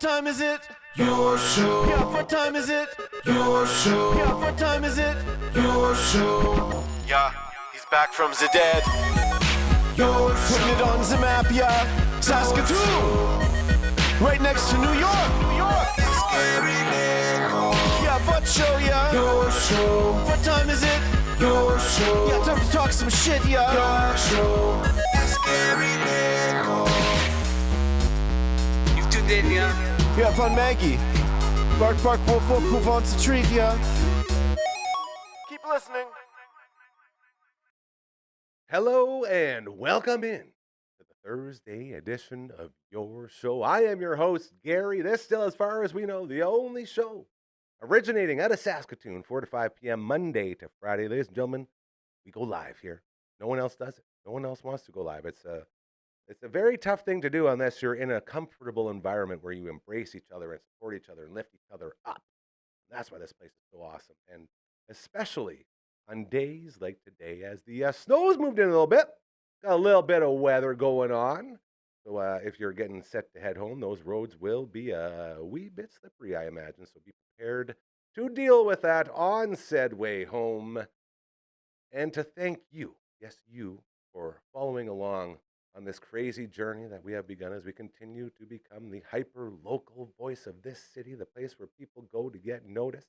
time is it? Your show. Yeah, what time is it? Your show. Yeah, what time is it? Your show. Yeah, he's back from the dead. Your show. Putting it on the map, yeah. Saskatoon. Right next to New York. New York. Yeah, what show, yeah? Your show. What time is it? Your show. Yeah, time to talk some shit, yeah. Your show. You've tuned in, yeah? Yeah, fun Maggie. Bark, bark, wolf, wolf, who wants a treat, yeah? Keep listening. Hello and welcome in to the Thursday edition of Your Show. I am your host, Gary. This still, as far as we know, the only show originating out of Saskatoon, 4 to 5 p.m. Monday to Friday. Ladies and gentlemen, we go live here. No one else does it. No one else wants to go live. It's a very tough thing to do unless you're in a comfortable environment where you embrace each other and support each other and lift each other up. And that's why this place is so awesome. And especially on days like today, as the snow's moved in a little bit, got a little bit of weather going on. So if you're getting set to head home, those roads will be a wee bit slippery, I imagine. So be prepared to deal with that on said way home. And to thank you, yes, you, for following along on this crazy journey that we have begun as we continue to become the hyper-local voice of this city, the place where people go to get noticed.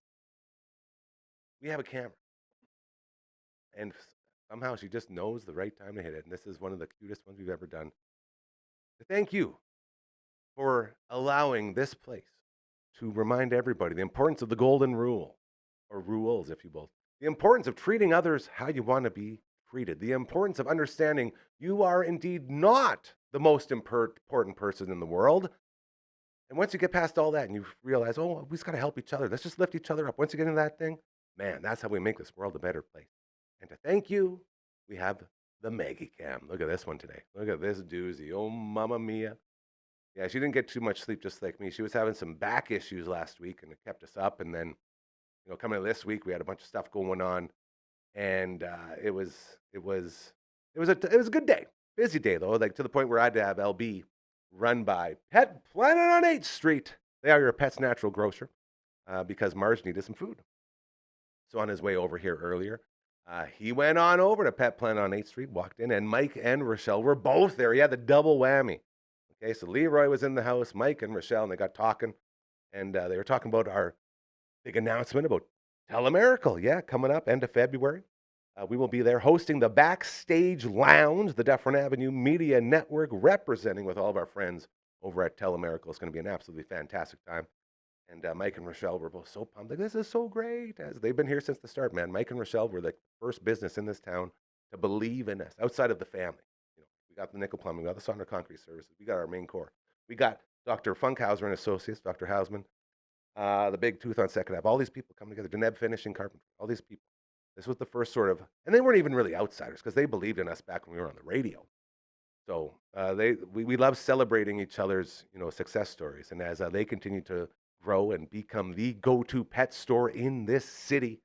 We have a camera. And somehow she just knows the right time to hit it. And this is one of the cutest ones we've ever done. To thank you for allowing this place to remind everybody the importance of the golden rule, or rules, if you will. The importance of treating others how you want to be treated. The importance of understanding you are indeed not the most important person in the world. And once you get past all that and you realize, oh, we just got to help each other. Let's just lift each other up. Once you get into that thing, man, that's how we make this world a better place. And to thank you, we have the Maggie Cam. Look at this one today. Look at this doozy. Oh, mamma mia. Yeah, she didn't get too much sleep just like me. She was having some back issues last week and it kept us up. And then, coming to this week, we had a bunch of stuff going on. And it was a good day, busy day though, like to the point where I had to have LB run by Pet Planet on 8th Street. They are your pet's natural grocer because Marge needed some food. So on his way over here earlier, he went on over to Pet Planet on 8th Street, walked in, and Mike and Rochelle were both there. He had the double whammy. Okay, so Leroy was in the house, Mike and Rochelle, and they got talking, and they were talking about our big announcement about Telemiracle, yeah, coming up end of February. We will be there hosting the Backstage Lounge, the Dufferin Avenue Media Network, representing with all of our friends over at Telemiracle. It's going to be an absolutely fantastic time. And Mike and Rochelle were both so pumped. Like, this is so great. As they've been here since the start, man. Mike and Rochelle were like the first business in this town to believe in us outside of the family. We got the nickel plumbing, we got the Sonder Concrete Services, we got our main core. We got Dr. Funkhauser and Associates, Dr. Hausman, the Big Tooth on Second Ave. All these people come together. Deneb Finishing Carpentry. All these people. This was the first sort of, and they weren't even really outsiders because they believed in us back when we were on the radio. So we love celebrating each other's success stories, and as they continue to grow and become the go-to pet store in this city,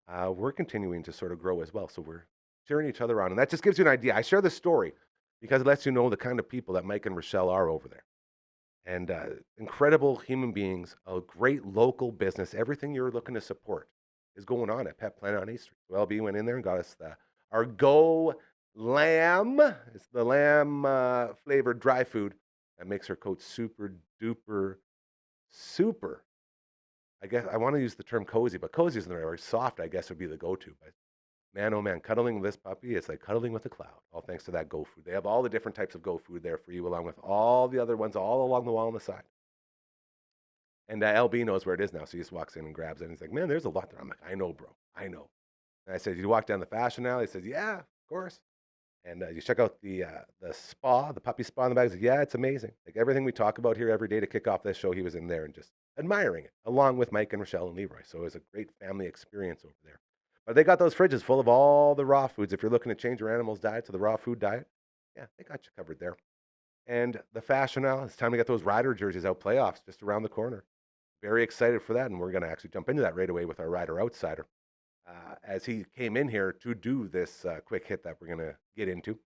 we're continuing to sort of grow as well. So we're cheering each other on, and that just gives you an idea. I share this story because it lets you know the kind of people that Mike and Rochelle are over there. And incredible human beings, a great local business. Everything you're looking to support is going on at Pet Planet on 8th Street. Well, LB went in there and got us our Go Lamb. It's the lamb flavored dry food that makes her coat super duper super. I guess I want to use the term cozy, but cozy isn't the right word. Soft, I guess, would be the go-to. But man, oh man, cuddling with this puppy, it's like cuddling with a cloud. All thanks to that Go Food. They have all the different types of Go Food there for you, along with all the other ones all along the wall on the side. And LB knows where it is now, so he just walks in and grabs it. And he's like, man, there's a lot there. I'm like, I know, bro. I know. And I said, you walk down the fashion alley? He says, yeah, of course. And you check out the spa, the puppy spa in the back. He said, yeah, it's amazing. Like everything we talk about here every day to kick off this show, he was in there and just admiring it, along with Mike and Rochelle and Leroy. So it was a great family experience over there. But they got those fridges full of all the raw foods. If you're looking to change your animal's diet to the raw food diet, yeah, they got you covered there. And the fashion now, it's time to get those rider jerseys out. Playoffs just around the corner. Very excited for that, and we're going to actually jump into that right away with our Rider Outsider as he came in here to do this quick hit that we're going to get into.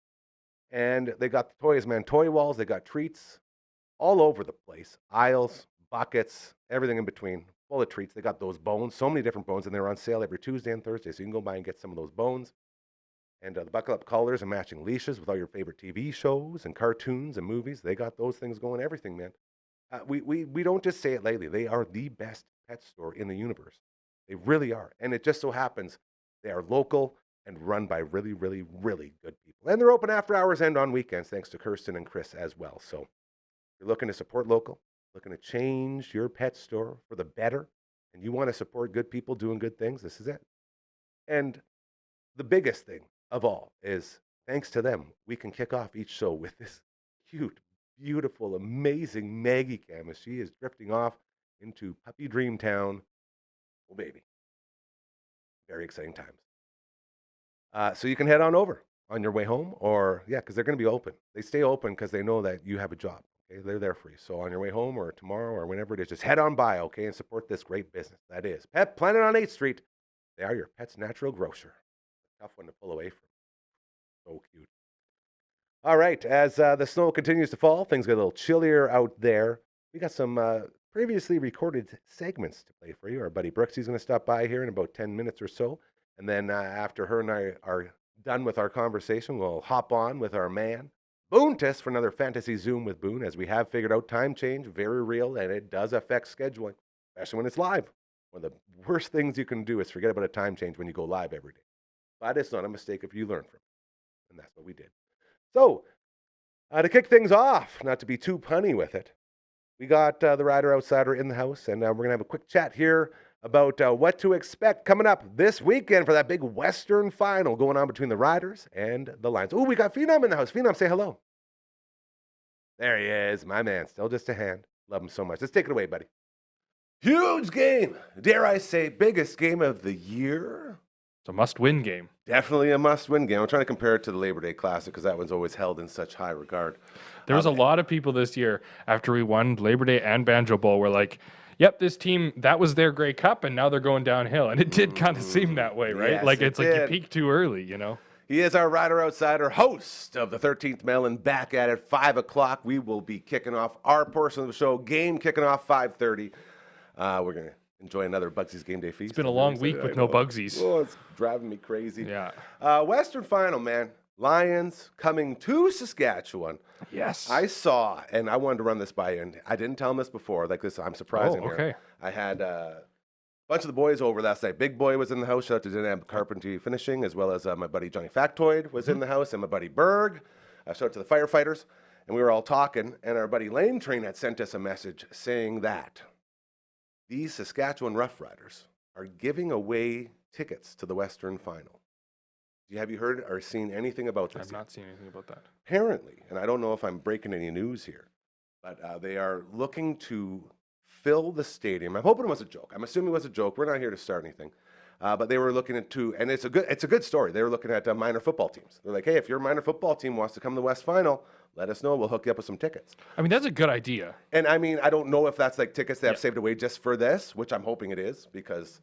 And they got the toys, man, toy walls. They got treats all over the place, aisles, buckets, everything in between, full of treats. They got those bones, so many different bones, and they're on sale every Tuesday and Thursday, so you can go by and get some of those bones. And the buckle up collars and matching leashes with all your favorite TV shows and cartoons and movies. They got those things going, everything, man. We don't just say it lightly. They are the best pet store in the universe. They really are. And it just so happens they are local and run by really, really, really good people. And they're open after hours and on weekends, thanks to Kirsten and Chris as well. So if you're looking to support local, looking to change your pet store for the better, and you want to support good people doing good things, this is it. And the biggest thing of all is, thanks to them, we can kick off each show with this cute, beautiful, amazing Maggie Cam as she is drifting off into Puppy Dream Town. Oh, baby. Very exciting times. So you can head on over on your way home, or, yeah, because they're going to be open. They stay open because they know that you have a job. Okay, they're there for you. So on your way home or tomorrow or whenever it is, just head on by, okay, and support this great business. That is Pet Planet on 8th Street. They are your pet's natural grocer. Tough one to pull away from. So cute. All right, as the snow continues to fall, things get a little chillier out there. We got some previously recorded segments to play for you. Our buddy Brooksie's going to stop by here in about 10 minutes or so. And then after her and I are done with our conversation, we'll hop on with our man, Boontis, for another Fantasy Zoom with Boon, as we have figured out time change, very real, and it does affect scheduling, especially when it's live. One of the worst things you can do is forget about a time change when you go live every day. But it's not a mistake if you learn from it. And that's what we did. So, to kick things off, not to be too punny with it, we got the Rider Outsider in the house, and we're going to have a quick chat here about what to expect coming up this weekend for that big Western final going on between the Riders and the Lions. Oh, we got Phenom in the house. Phenom, say hello. There he is, my man. Still just a hand. Love him so much. Let's take it away, buddy. Huge game. Dare I say, biggest game of the year? It's a must-win game. Definitely a must-win game. I'm trying to compare it to the Labor Day Classic because that one's always held in such high regard. There was a lot of people this year after we won Labor Day and Banjo Bowl were like, yep, this team, that was their Grey Cup, and now they're going downhill. And it did kind of seem that way, right? Yes, like it it's like did. you peaked too early, you know? He is our Rider Outsider, host of the 13th Melon, back at it, 5 o'clock. We will be kicking off our portion of the show. Game kicking off 5:30. We're going to enjoy another Bugsy's Game Day feast. It's been a long week with no Bugsies. Oh, it's driving me crazy. Yeah. Western final, man. Lions coming to Saskatchewan. Yes. I saw, and I wanted to run this by you, and I didn't tell him this before. Like this, I'm surprised. Oh, okay. I had a bunch of the boys over last night. Big Boy was in the house. Shout out to Dinab Carpentry Finishing, as well as my buddy Johnny Factoid was in the house, and my buddy Berg. Shout out to the firefighters. And we were all talking, and our buddy Lane Train had sent us a message saying that these Saskatchewan Roughriders are giving away tickets to the Western Final. Have you heard or seen anything about this? I've not seen anything about that. Apparently, and I don't know if I'm breaking any news here, but they are looking to fill the stadium. I'm hoping it was a joke. I'm assuming it was a joke. We're not here to start anything. But they were looking into, and it's a good story. They were looking at minor football teams. They're like, hey, if your minor football team wants to come to the West Final, let us know. We'll hook you up with some tickets. I mean, that's a good idea. And I mean, I don't know if that's like tickets they have saved away just for this, which I'm hoping it is, because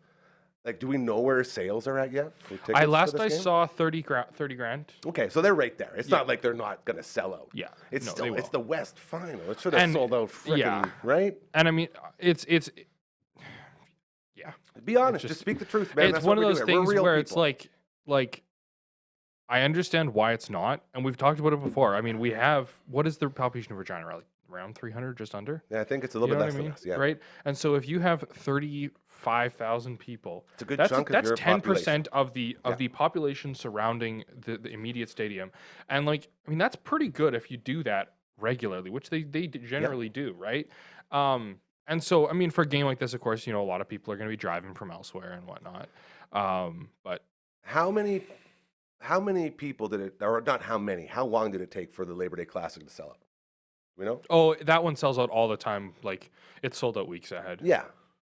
like, do we know where sales are at yet? For tickets I saw 30 grand. Okay, so they're right there. It's not like they're not going to sell out. Yeah. It's No, still, they will. it's the West Final. It should have sold out freaking, right? And I mean, it's yeah. Be honest, just speak the truth, man. It's That's one what of we those do here. We're things real where people. it's like I understand why it's not, and we've talked about it before. I mean, we have, what is the population of Regina? Around 300, just under? Yeah, I think it's a little bit less than us, yeah. Right? And so if you have 35,000 people, It's a good that's chunk of that's your 10% of the population surrounding the immediate stadium. And like, I mean, that's pretty good if you do that regularly, which they generally do, right? And so, I mean, for a game like this, of course, you know, a lot of people are going to be driving from elsewhere and whatnot. But How many people did it, or not how many, how long did it take for the Labor Day Classic to sell out? You know? oh, that one sells out all the time. Like, it's sold out weeks ahead. Yeah.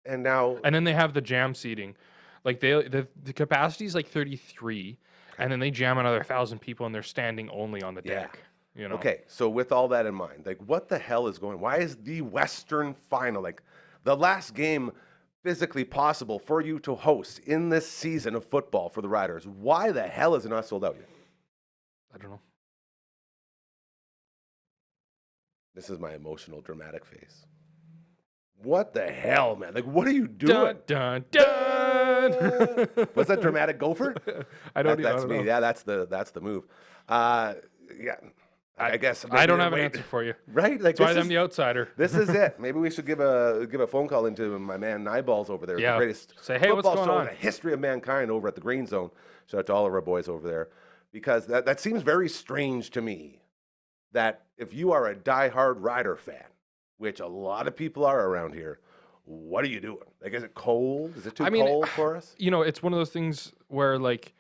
And now, And then they have the jam seating. Like, the capacity is like 33, and then they jam another 1,000 people, and they're standing only on the Yeah. deck. You know? okay, so with all that in mind, like, what the hell is going on? Why is the Western Final, like, the last game physically possible for you to host in this season of football for the Riders? Why the hell is it not sold out yet? I don't know. This is my emotional, dramatic face. What the hell, man? Like, what are you doing? Dun, dun, dun. What's that dramatic gopher? I don't That's even me. know. Yeah, that's the move. Yeah, I guess I don't maybe have an wait- answer for you. Right? Like That's why this I'm is, the outsider. this is it. Maybe we should give a phone call into my man Eyeballs over there. Yeah. The greatest Say, hey, what's football going show on? in the history of mankind over at the Green Zone. Shout out to all of our boys over there. Because that seems very strange to me that if you are a diehard Rider fan, which a lot of people are around here, what are you doing? Like, is it cold? Is it too cold for us? You know, it's one of those things where, like,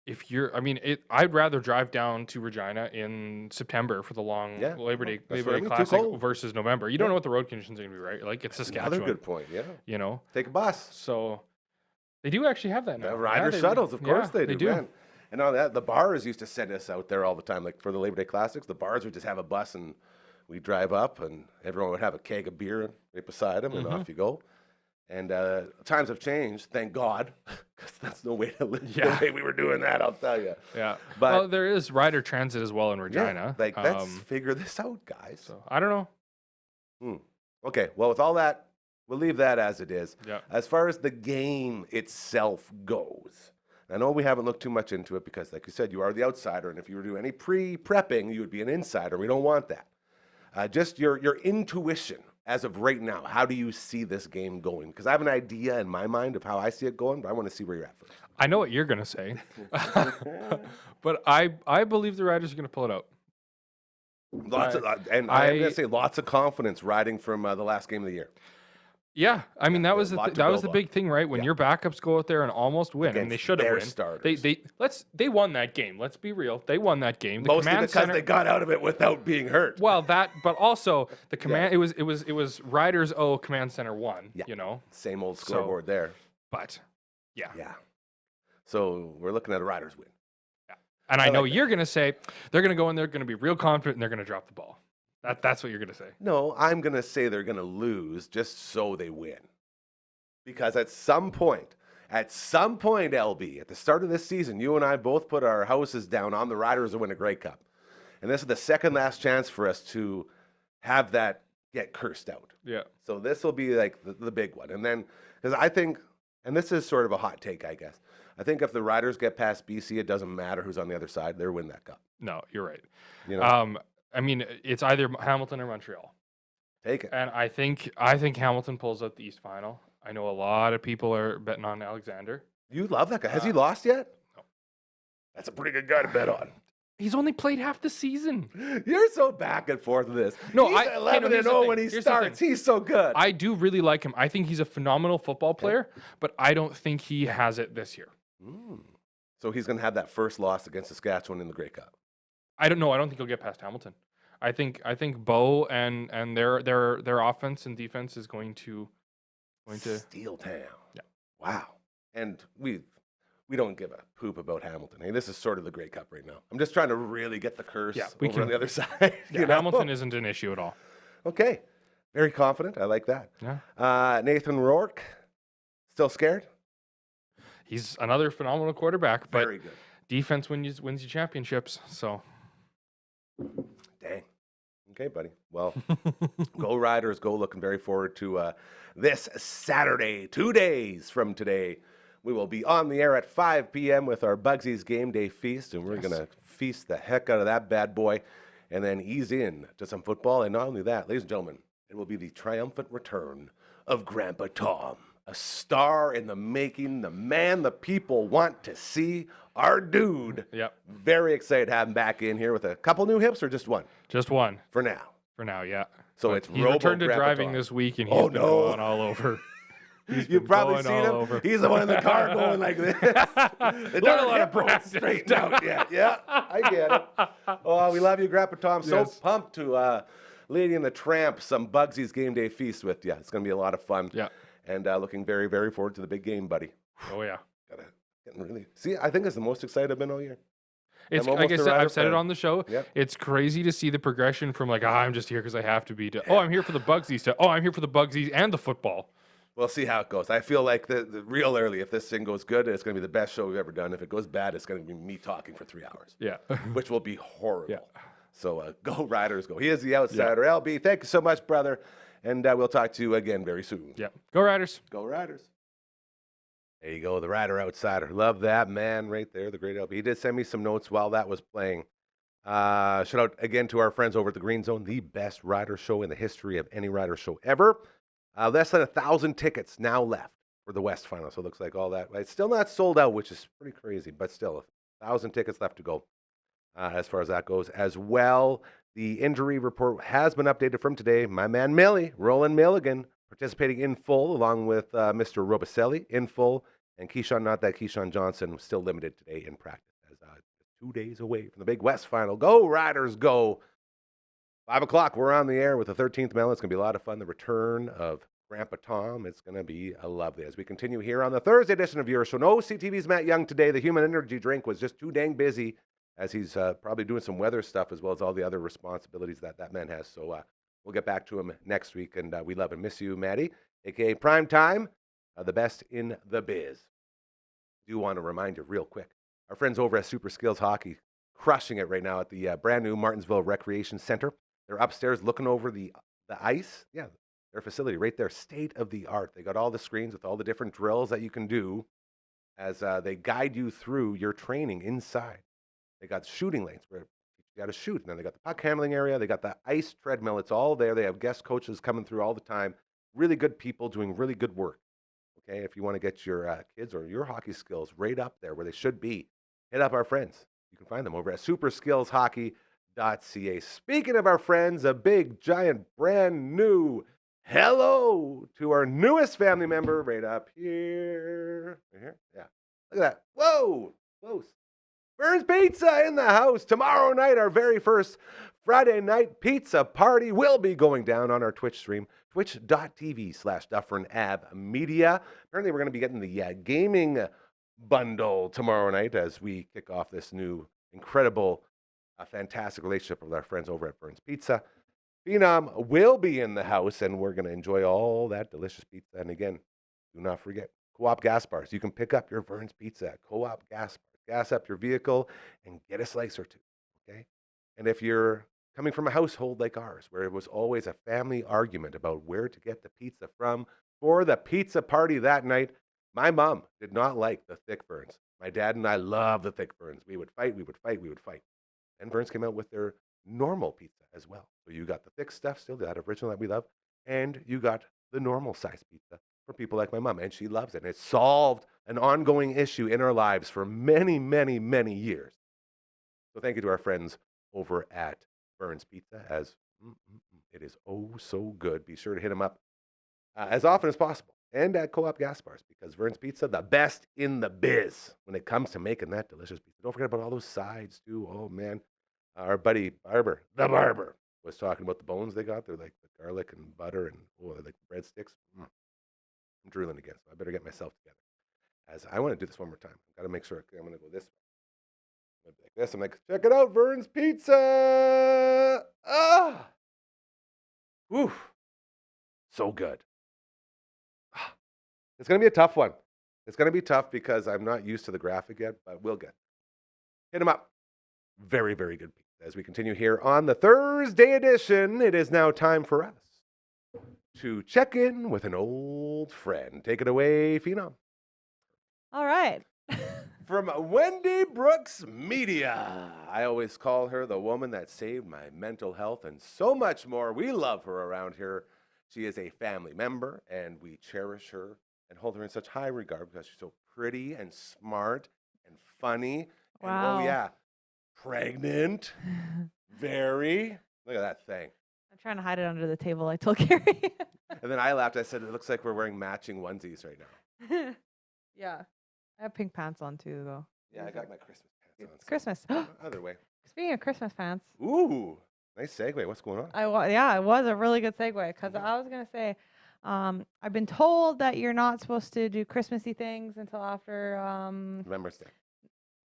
I'd rather drive down to Regina in September for the long Labor Day that's what I mean, too Classic cold. versus November. You don't know what the road conditions are going to be, right? Like, it's Saskatchewan. Another good point, yeah. You know? Take a bus. So they do actually have that now. The Rider they- shuttles, of course yeah, they do. Man. And all that, the bars used to send us out there all the time. Like for the Labor Day Classics, the bars would just have a bus and we'd drive up and everyone would have a keg of beer right beside them and off you go. And times have changed, thank God, because that's no way to live the way we were doing that, I'll tell you. Yeah. But Well, there is Rider Transit as well in Regina. like, let's figure this out, guys. So, I don't know. Okay, well, with all that, we'll leave that as it is. Yeah. As far as the game itself goes, I know we haven't looked too much into it because, like you said, you are the outsider, and if you were to do any pre-prepping, you would be an insider. We don't want that. Just your intuition as of right now. How do you see this game going? Because I have an idea in my mind of how I see it going, but I want to see where you're at first. I know what you're going to say. But I believe the Riders are going to pull it out. I'm going to say lots of confidence riding from the last game of the year. Yeah, I mean that was a lot to that was build the on. big thing, right? When your backups go out there and almost win, and they Against should have their won. starters. They won that game. Let's be real, they won that game. The Mostly command because center, they got out of it without being hurt. well, but also the command. It was Riders command center 1. Yeah. You know, Same old scoreboard there. but yeah. So we're looking at a Riders win. And I I know like that. you're gonna say they're gonna go in there, gonna be real confident, and they're gonna drop the ball. That's what you're gonna say. No, I'm going to say they're going to lose just so they win. Because at some point, LB, at the start of this season, you and I both put our houses down on the Riders to win a Grey Cup. And this is the second last chance for us to have that get cursed out. Yeah. So this will be like the big one. And then, because I think, and this is sort of a hot take, I guess. I think if the Riders get past BC, it doesn't matter who's on the other side. They'll win that cup. No, you're right. You know, I mean, it's either Hamilton or Montreal. take it. And I think Hamilton pulls out the East Final. I know a lot of people are betting on Alexander. You love that guy. Has he lost yet? No. That's a pretty good guy to bet on. He's only played half the season. You're so back and forth with this. No, he's 11-0 when he starts. He's so good. I do really like him. I think he's a phenomenal football player, but I don't think he has it this year. So he's going to have that first loss against Saskatchewan in the Grey Cup. I don't know. I don't think he'll get past Hamilton. I think Bo and their offense and defense is going to Steel Town. Yeah. Wow. And we don't give a poop about Hamilton. Hey, this is sort of the Grey Cup right now. I'm just trying to really get the curse over on the other side. Yeah, Hamilton isn't an issue at all. Okay. Very confident. I like that. Yeah. Nathan Rourke, still scared? He's another phenomenal quarterback, but Very good. defense wins you championships. So Dang. Okay, buddy. Well, go Riders. Go looking very forward to this Saturday, 2 days from today. We will be on the air at 5 p.m. with our Bugsy's Game Day Feast, and we're going to feast the heck out of that bad boy and then ease in to some football. And not only that, ladies and gentlemen, it will be the triumphant return of Grandpa Tom, a star in the making, the man the people want to see, our dude. Yep. Very excited to have him back in here with a couple new hips or just one just one for now. for now. Yeah. So But it's he's Robo returned to Grandpa driving Tom. this week, and he's Oh, been no. going all over. You've been probably going seen all him. over. He's the one in the car going like this. They Not a lot of practice. straightened out yet. Yeah, I get it. Oh, we love you, Grandpa Tom. So Yes. pumped to Lady and the Tramp, some Bugsy's Game Day Feast with you. It's going to be a lot of fun. Yeah. And looking very, very forward to the big game, buddy. Oh yeah. Getting really. See, I think it's the most excited I've been all year. It's I'm like I almost a said. Rider I've said it fan. on the show. Yep. It's crazy to see the progression from like I'm just here because I have to be to I'm here for the Bugsies to I'm here for the Bugsies and the football. We'll see how it goes. I feel like the real early, if this thing goes good, it's going to be the best show we've ever done. If it goes bad, it's going to be me talking for 3 hours, Yeah. which will be horrible. Yeah. So go Riders, go. He is the outsider. LB, thank you so much, brother. And we'll talk to you again very soon. Yeah. Go Riders. Go Riders. There you go, the Rider Outsider. Love that man right there, the great LP. He did send me some notes while that was playing. Shout out again to our friends over at the Green Zone, the best rider show in the history of any rider show ever. Less than 1,000 tickets now left for the West Final. So it looks like all that. It's still not sold out, which is pretty crazy, but still 1,000 tickets left to go as far as that goes. As well, the injury report has been updated from today. My man Millie, Roland Milligan, participating in full, along with Mr. Robicelli in full, and Keyshawn Johnson was still limited today in practice, as 2 days away from the Big West Final. Go Riders, go! 5 o'clock, we're on the air with the 13th Melon. It's going to be a lot of fun. The return of Grandpa Tom. It's going to be a lovely as we continue here on the Thursday edition of your show. No CTV's Matt Young today. The human energy drink was just too dang busy, as he's probably doing some weather stuff as well as all the other responsibilities that man has. So we'll get back to him next week, and we love and miss you, Maddie, a.k.a. Prime Time, the best in the biz. I do want to remind you real quick, our friends over at Super Skills Hockey crushing it right now at the brand new Martinsville Recreation Center. They're upstairs looking over the ice. Yeah, their facility right there, state of the art. They got all the screens with all the different drills that you can do as they guide you through your training inside. They got shooting lanes where you got to shoot. And then they got the puck handling area. They got the ice treadmill. It's all there. They have guest coaches coming through all the time. Really good people doing really good work. Okay, if you want to get your kids or your hockey skills right up there where they should be, hit up our friends. You can find them over at superskillshockey.ca. Speaking of our friends, a big, giant, brand new hello to our newest family member right up here. Right here? Yeah. Look at that. Whoa, close. Burns Pizza in the house. Tomorrow night, our very first Friday night pizza party will be going down on our Twitch stream, twitch.tv/Dufferin Ave Media. Apparently, we're going to be getting the gaming bundle tomorrow night as we kick off this new, incredible, fantastic relationship with our friends over at Burns Pizza. Phenom will be in the house, and we're going to enjoy all that delicious pizza. And again, do not forget, Co-op gas bars. You can pick up your Burns Pizza at Co-op gas bars. Gas up your vehicle and get a slice or two, okay? And if you're coming from a household like ours, where it was always a family argument about where to get the pizza from for the pizza party that night, my mom did not like the thick Burns. My dad and I love the thick Burns. We would fight. And Burns came out with their normal pizza as well. So you got the thick stuff still, that original that we love, and you got the normal size pizza for people like my mom, and she loves it. And it solved an ongoing issue in our lives for many, many, many years. So thank you to our friends over at Burns Pizza, as it is oh so good. Be sure to hit them up as often as possible, and at Co-op gas bars, because Burns Pizza, the best in the biz when it comes to making that delicious pizza. Don't forget about all those sides too. Oh man, our buddy Barber, the Barber, was talking about the bones they got. They're like the garlic and butter, and they're like breadsticks. I'm drooling again, so I better get myself together. As I want to do this one more time. I've got to make sure I'm going to go this way. I'm like this. I'm like, check it out, Vern's Pizza. Ah, whew, so good. It's going to be a tough one. It's going to be tough because I'm not used to the graphic yet, but we'll get. Hit them up. Very, very good pizza. As we continue here on the Thursday edition, it is now time for us to check in with an old friend. Take it away, Phenom. All right. From Wendy Brooks Media. I always call her the woman that saved my mental health and so much more. We love her around here. She is a family member, and we cherish her and hold her in such high regard because she's so pretty and smart and funny. Wow. And, oh, yeah, pregnant. Very. Look at that thing. I'm trying to hide it under the table. I told Gary. And then I laughed. I said, it looks like we're wearing matching onesies right now. Yeah. I have pink pants on too, though. Yeah, I got my Christmas pants on. It's Christmas. Other way. Speaking of Christmas pants. Ooh, nice segue. What's going on? It was a really good segue because I was going to say, I've been told that you're not supposed to do Christmassy things until after. Remembrance Day.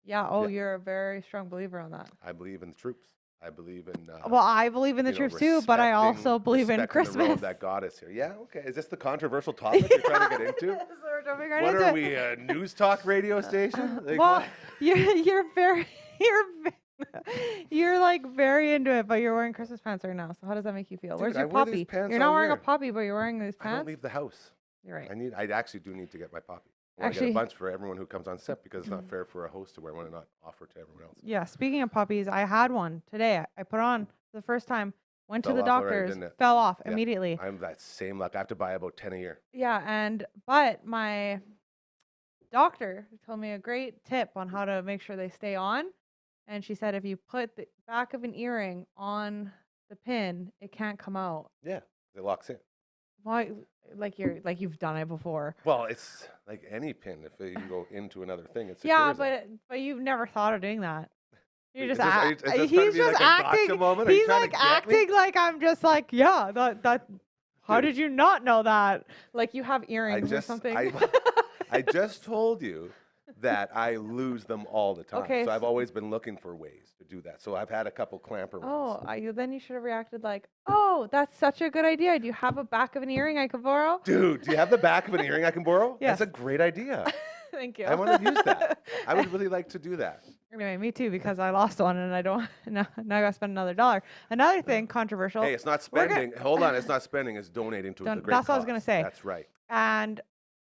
Yeah. Oh, Yeah. you're a very strong believer on that. I believe in the troops. I believe in. Well, I believe in the troops too, but I also believe in respecting the road Christmas. that got us here. Yeah, okay. Is this the controversial topic you're trying to get into? Yes, we're jumping right What into are it. we, a news talk radio station? Like, Well, what? you're very You're like very into it, but you're wearing Christmas pants right now. So how does that make you feel? Dude, Where's I your wear these poppy? pants You're not all wearing a year. poppy, but you're wearing these I don't pants. leave the house. You're right. I actually do need to get my poppy. Well, I Actually- get a bunch for everyone who comes on set because it's not fair for a host to wear one and not offer to everyone else. Yeah. Speaking of poppies, I had one today. I put on for the first time. Went to Fell the off already, doctor's. didn't it? Fell off Yeah. immediately. I'm that same luck. I have to buy about 10 a year. Yeah, but my doctor told me a great tip on how to make sure they stay on. And she said if you put the back of an earring on the pin, it can't come out. Yeah, it locks in. Why? Like you've done it before. Well, it's like any pin. If you go into another thing, it's Yeah, but you've never thought of doing that. You're Is just this- is this trying to he's be just like a gotcha acting. moment? Are you He's trying to like get me? acting like I'm just like yeah. That. How Dude. did you not know that? Like you have earrings or something. I just told you that I lose them all the time. Okay, So I've so- always been looking for ways to do that. So I've had a couple clamper ones. Oh, then you should have reacted like, "Oh, that's such a good idea. Do you have a back of an earring I could borrow?" Dude, do you have the back of an earring I can borrow? Yes. That's a great idea. Thank you. I want to use that. I would really like to do that. Anyway, me too, because I lost one and I don't. Now I gotta spend another $1. Another thing controversial. Hey, it's not We're gonna- spending. Hold on, it's not spending. It's donating to the great That's what I was gonna cause. say. That's right. And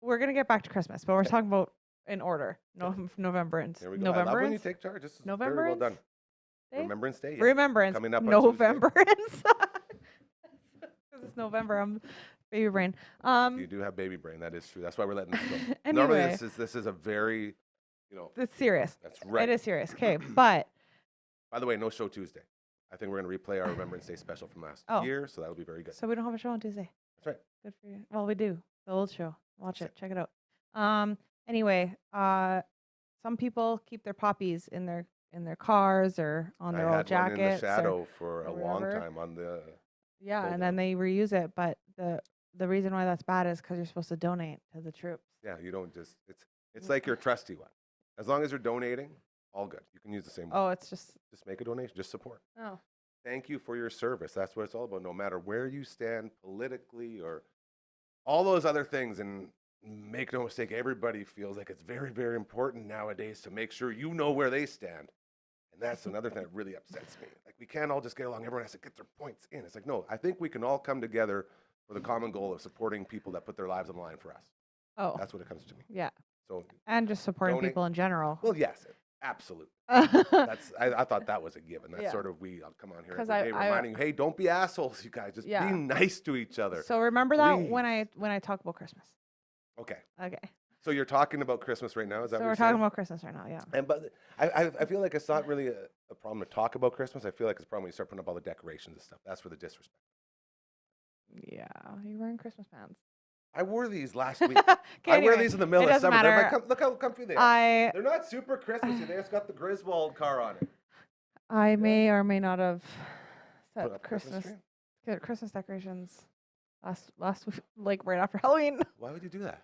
we're gonna get back to Christmas, but we're talking about in order. Novemberance. There we go. I love when you Novemberance. take charge. This is very well Novemberance done. Day? Remembrance Day. Yeah. Remembrance. Coming up on Tuesday. Novemberance. Because it's November. I'm baby brain. You do have baby brain. That is true. That's why we're letting this go. Normally, Anyway. this is a very, It's serious. that's right. It is serious. Okay, but By the way, no show Tuesday. I think we're going to replay our Remembrance Day special from last Oh. year, so that'll be very good. so we don't have a show on Tuesday. That's right. Good for you. Well, we do. The old show. Watch That's it. Check it out. Anyway, some people keep their poppies in their cars or on their I old had one in the jackets. or- shadow for a or long whatever. time on the. yeah, hold and then they reuse it. But the reason why that's bad is because you're supposed to donate to the troops. Yeah, you don't just. It's like your trusty one. As long as you're donating, all good. You can use the same one. Oh, it's just Just make a donation. Just support. oh. Thank you for your service. That's what it's all about. No matter where you stand politically or all those other things, and make no mistake, everybody feels like it's very, very important nowadays to make sure you know where they stand. And that's another thing that really upsets me. Like, we can't all just get along. Everyone has to get their points in. It's like, no, I think we can all come together for the common goal of supporting people that put their lives on the line for us. Oh, That's what it comes to me. yeah, So, and just supporting donate. people in general. well, yes, absolutely. Because I thought that was a given. That's Yeah. sort of we come on here 'Cause every day I- reminding you, hey, don't be assholes, you guys. Just Yeah. be nice to each other. So remember that Please. when I talk about Christmas. Okay. Okay. So you're talking about Christmas right now? Is that So what we're you're talking saying? about Christmas right now. Yeah. And but I feel like it's not really a problem to talk about Christmas. I feel like it's a problem when you start putting up all the decorations and stuff. That's where the disrespect. Yeah. You're wearing Christmas pants. I wore these last week. Okay, I wear anyway, these in the middle it of doesn't summer. They're matter. look how comfy they are. I They're not super Christmassy. They just got the Griswold car on it. I may or may not have Put set up a Christmas Christmas tree? get Christmas decorations last week, like right after Halloween, Why would you do that?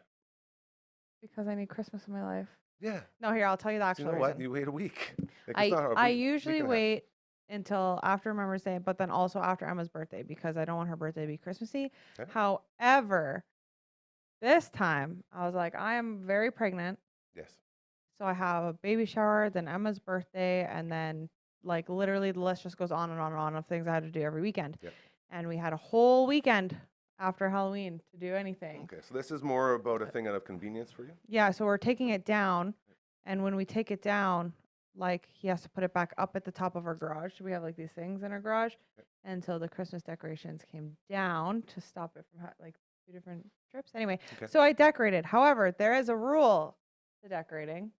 because I need Christmas in my life. Yeah. No, here I'll tell you the So actual you know what? reason. You wait a week. Like, I it's not a I week- week usually and a half. wait until after Remembrance Day, but then also after Emma's birthday because I don't want her birthday to be Christmassy. Okay. However, this time I was like, I am very pregnant, Yes. so I have a baby shower, then Emma's birthday, and then like literally the list just goes on and on and on of things I had to do every weekend. Yep. And we had a whole weekend after Halloween to do anything. Okay. So this is more about a thing out of convenience for you? Yeah, so we're taking it down, and when we take it down, like he has to put it back up at the top of our garage. We have like these things in our garage, and so the Christmas decorations came down to stop it from like 2 different trips. Anyway, Okay. so I decorated. However, there is a rule to decorating: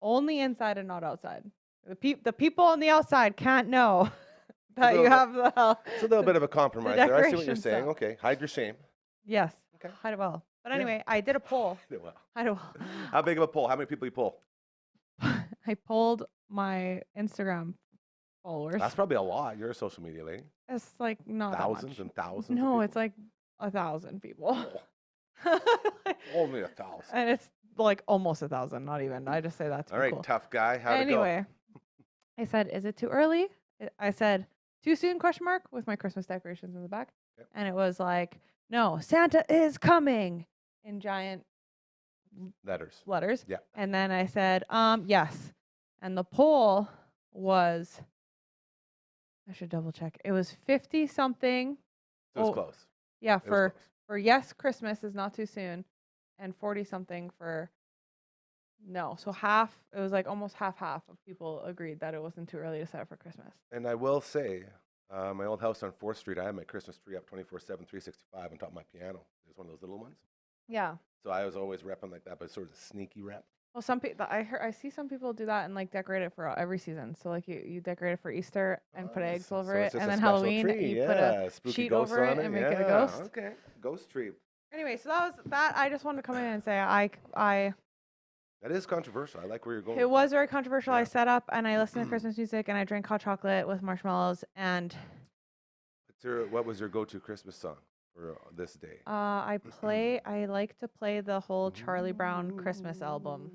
only inside and not outside. The people on the outside can't know that you little have the. It's a little bit of a compromise there. I see what you're decorations saying. up. Okay. Hide your shame. Yes. Okay. Hide it well. But Yeah. anyway, I did a poll. Well, I don't. how big of a poll? How many people you pull? I polled my Instagram followers. That's probably a lot. You're a social media lady. It's like not Thousands that much. and thousands. of No, it's people. like 1,000 people. Oh, only 1,000. And it's like almost 1,000, not even. I just say that to All be right, cool. tough guy. How'd it Anyway, I said, "Is it too early?" I said, "Too soon?" Question mark with my Christmas decorations in the back, Yep. and it was like, "No, Santa is coming," in giant go? Letters. letters. Yeah. And then I said, "Yes," and the poll was, I should double check. It was 50 something. So it's Oh, close. Yeah, It was close. for yes, Christmas is not too soon, and 40 something for no. So half, it was like almost half of people agreed that it wasn't too early to set up for Christmas. And I will say, my old house on 4th Street, I had my Christmas tree up 24/7, 365 on top of my piano. There's one of those little ones. Yeah. So I was always repping like that, but sort of a sneaky rep. Well, some people I see some people do that and like decorate it for every season. So like you decorate it for Easter and put eggs over it's it, just and a then special Halloween tree. you put a spooky sheet ghosts over on it and make it a Yeah, ghost. Okay, ghost tree. Anyway, so that was that. I just wanted to come in and say That is controversial. I like where you're going. it with was very controversial. I Yeah. set up and I listened to Christmas music and I drank hot chocolate with marshmallows and What was your go-to Christmas song for this day? I like to play the whole Charlie Brown Christmas album.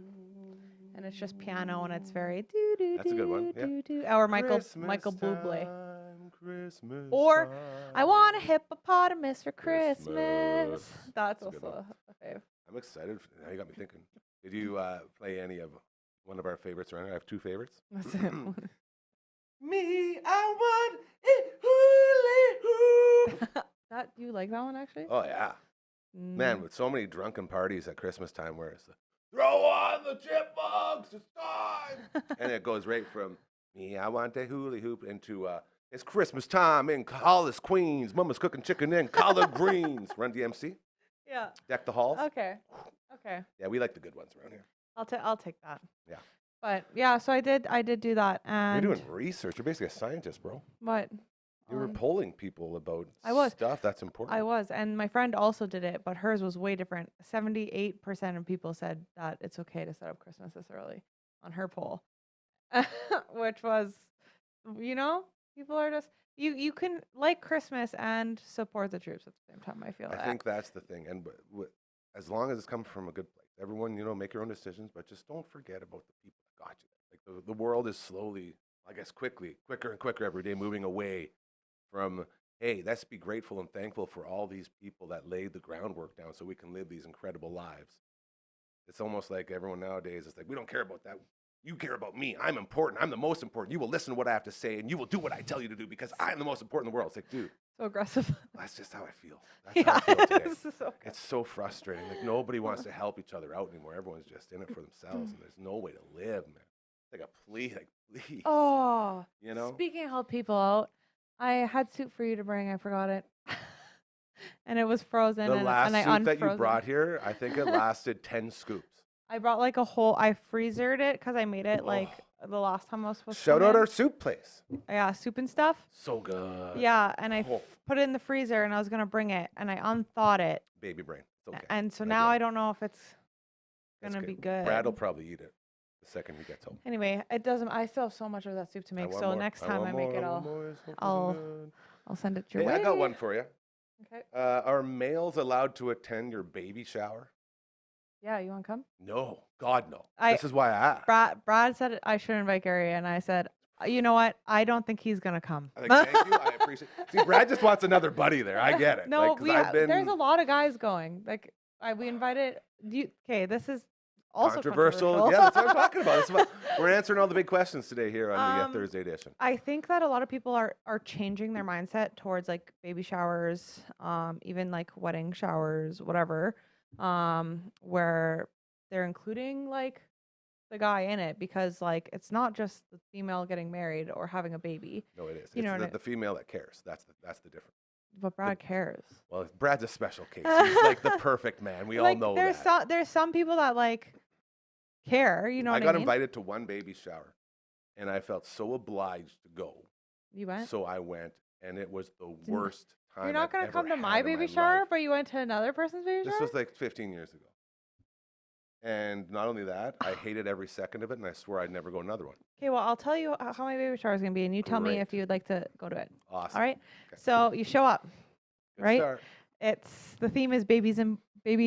And it's just piano and it's very do do That's a good one, yeah. do do or Michael Christmas Bublé. time, Christmas Or time. I want a hippopotamus for Christmas. Christmas. That's That's a good also a fave. I'm excited. Now you got me thinking. Did you play any of one of our favorites around here? I have two favorites. That's it. Me, I want it hula hoop. That you like that one actually? Oh yeah, man! Mm. With so many drunken parties at Christmas time, where it's the, throw on the chipmunks, it's time, and it goes right from me, I want a hula hoop into it's Christmas time in Hollis, Queens. Mama's cooking chicken and collard greens. Run DMC, Yeah. deck the halls. Okay. Okay. Yeah, we like the good ones around here. I'll take that. Yeah. But yeah, so I did do that and You're doing research. You're basically a scientist, bro. what? You were polling people about I was. stuff that's important. I was, and my friend also did it, but hers was way different. 78% of people said that it's okay to set up Christmas this early on her poll, which was, people are just you can like Christmas and support the troops at the same time. I feel. I think that's the thing, and as long as it's coming from a good place, everyone, make your own decisions, but just don't forget about the people that got you. Like the world is slowly, I guess, quicker and quicker every day, moving away from, hey, let's be grateful and thankful for all these people that laid the groundwork down so we can live these incredible lives. It's almost like everyone nowadays is like, we don't care about that. You care about me. I'm important. I'm the most important. You will listen to what I have to say, and you will do what I tell you to do because I'm the most important in the world. It's like, dude. So aggressive. That's just how I feel. That's how I feel today. This is so good. It's so frustrating. Like, nobody wants to help each other out anymore. Everyone's just in it for themselves, and there's no way to live, man. It's like a plea, please. Oh, You speaking of help people out, I had soup for you to bring. I forgot it. And it was frozen. The last and I soup that you unfrozen. brought here, I think it lasted 10 scoops. I brought like a whole, I freezered it because I made it like the last time I was supposed to. Shout come out in. our soup place. Yeah, soup and stuff. So good. Yeah, and I Oh. put it in the freezer and I was going to bring it and I unthawed it. Baby brain. It's okay. And so I now get I it. don't know if it's That's going to be good. Brad will probably eat it the second he gets home. Anyway, it doesn't, I still have so much of that soup to I make. want So more. next I time want I make more, it, I want more. It's so fucking I'll good. send it your Hey, way. I got one for you. Okay. Are males allowed to attend your baby shower? Yeah, you want to come? No. God, no. I- This is why I asked. Brad said I should invite Gary, and I said, you know what? I don't think he's going to come. I think, thank you. I appreciate it. See, Brad just wants another buddy there. I get it. No, Like, 'cause there's a lot of guys going. Like, we invited, okay, this is also controversial. Yeah, that's what I'm talking about. We're answering all the big questions today here on the Thursday edition. I think that a lot of people are changing their mindset towards like baby showers, even like wedding showers, whatever, where they're including like the guy in it because like it's not just the female getting married or having a baby, No, it is. you know It's what the female that cares. That's the difference. but Brad cares. Well, Brad's a special case. He's like the perfect man. We all Like, know there's that. there's some people that like care, you know I what I got mean? invited to one baby shower, and I felt so obliged to go. You went? So I went, and it was the worst time. You're not I've gonna ever come to had my in baby life. shower, but you went to another person's baby This shower? was like 15 years ago. And not only that, I hated every second of it, and I swore I'd never go another one. Okay, well, I'll tell you how my baby shower is gonna be, and you tell me Great. if you'd like to go to it. Awesome. All right. Okay. So you show up. Good right? start. It's the theme is baby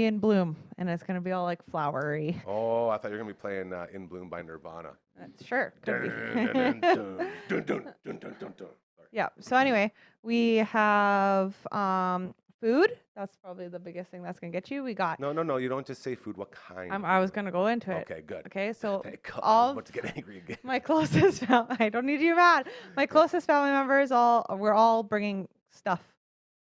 in bloom, and it's gonna be all like flowery. Oh, I thought you were going to be playing In Bloom by Nirvana. Sure, could be. Dun, dun, dun, dun, dun, dun, dun, dun. Sorry. Yeah. So anyway, we have food. That's probably the biggest thing that's gonna get you. We got. No. You don't just say food. What kind? of I was food? gonna go into it. Okay, good. Okay, so Thank God. I was all about to get angry again. my closest I don't need you mad. My closest family members we're all bringing stuff,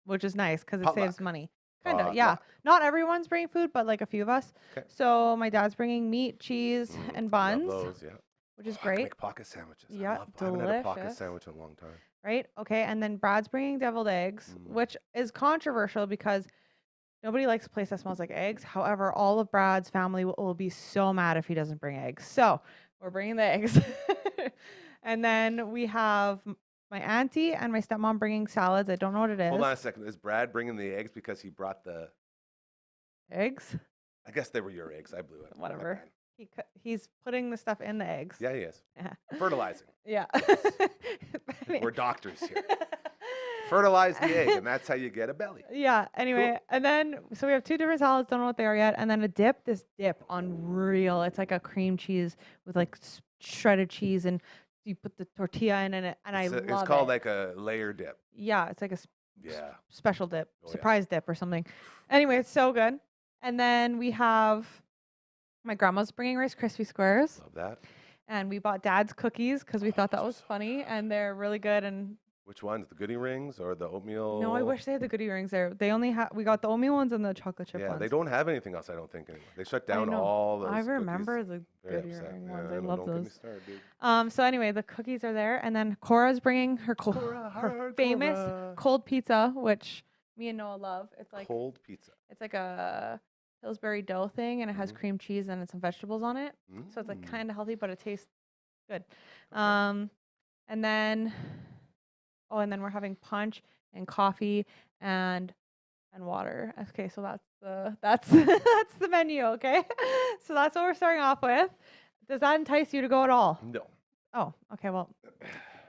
which is nice because it saves Potluck. money. Kind of, yeah. Luck. Not everyone's bringing food, but like a few of us. Okay. So my dad's bringing meat, cheese, and buns, Love those, yeah. which is I can great, make pocket sandwiches. Yeah, I haven't had a pocket delicious. sandwich in a long time. right? Okay, and then Brad's bringing deviled eggs, Mm. which is controversial because nobody likes a place that smells like eggs. However, all of Brad's family will be so mad if he doesn't bring eggs. So we're bringing the eggs. And then we have my auntie and my stepmom bringing salads. I don't know what it is. Hold on a second. Is Brad bringing the eggs because he brought the? Eggs? I guess they were your eggs. I blew it. My Whatever. bad. He's putting the stuff in the eggs. Yeah, he is. Yeah. Fertilizing. Yeah. We're doctors here. Fertilize the egg, and that's how you get a belly. Yeah. Anyway, and then so we have two different salads. Don't know what they are yet. And then a dip. This dip, unreal. It's like a cream cheese with like shredded cheese, and you put the tortilla in it, and I love it. It's called like a layer dip. Yeah, it's like a Yeah. special dip, Oh, yeah. surprise dip or something. Anyway, it's so good. And then we have my grandma's bringing Rice Krispie squares, Love that. and we bought Dad's cookies because we thought that was funny, and they're really good. And Which ones? The Goody Rings or the oatmeal? no, I wish they had the goodie rings there. They only we got the oatmeal ones and the chocolate chip Yeah, ones. they don't have anything else. I don't think anymore. They shut down know. all those. I remember cookies. the Very goodie upset. ring Yeah, ones. I I know, love don't get me those. started, dude. So anyway, the cookies are there, and then Cora's bringing her her famous Cora. cold pizza, which me and Noah love. It's like Cold pizza. it's like a Pillsbury dough thing, and it has Mhm. cream cheese and some vegetables on it. So it's like Mm. kind of healthy, but it tastes good. Okay. And then and then we're having punch and coffee and water. Okay, so that's that's the menu. Okay, so that's what we're starting off with. Does that entice you to go at all? No. Oh, okay. Well,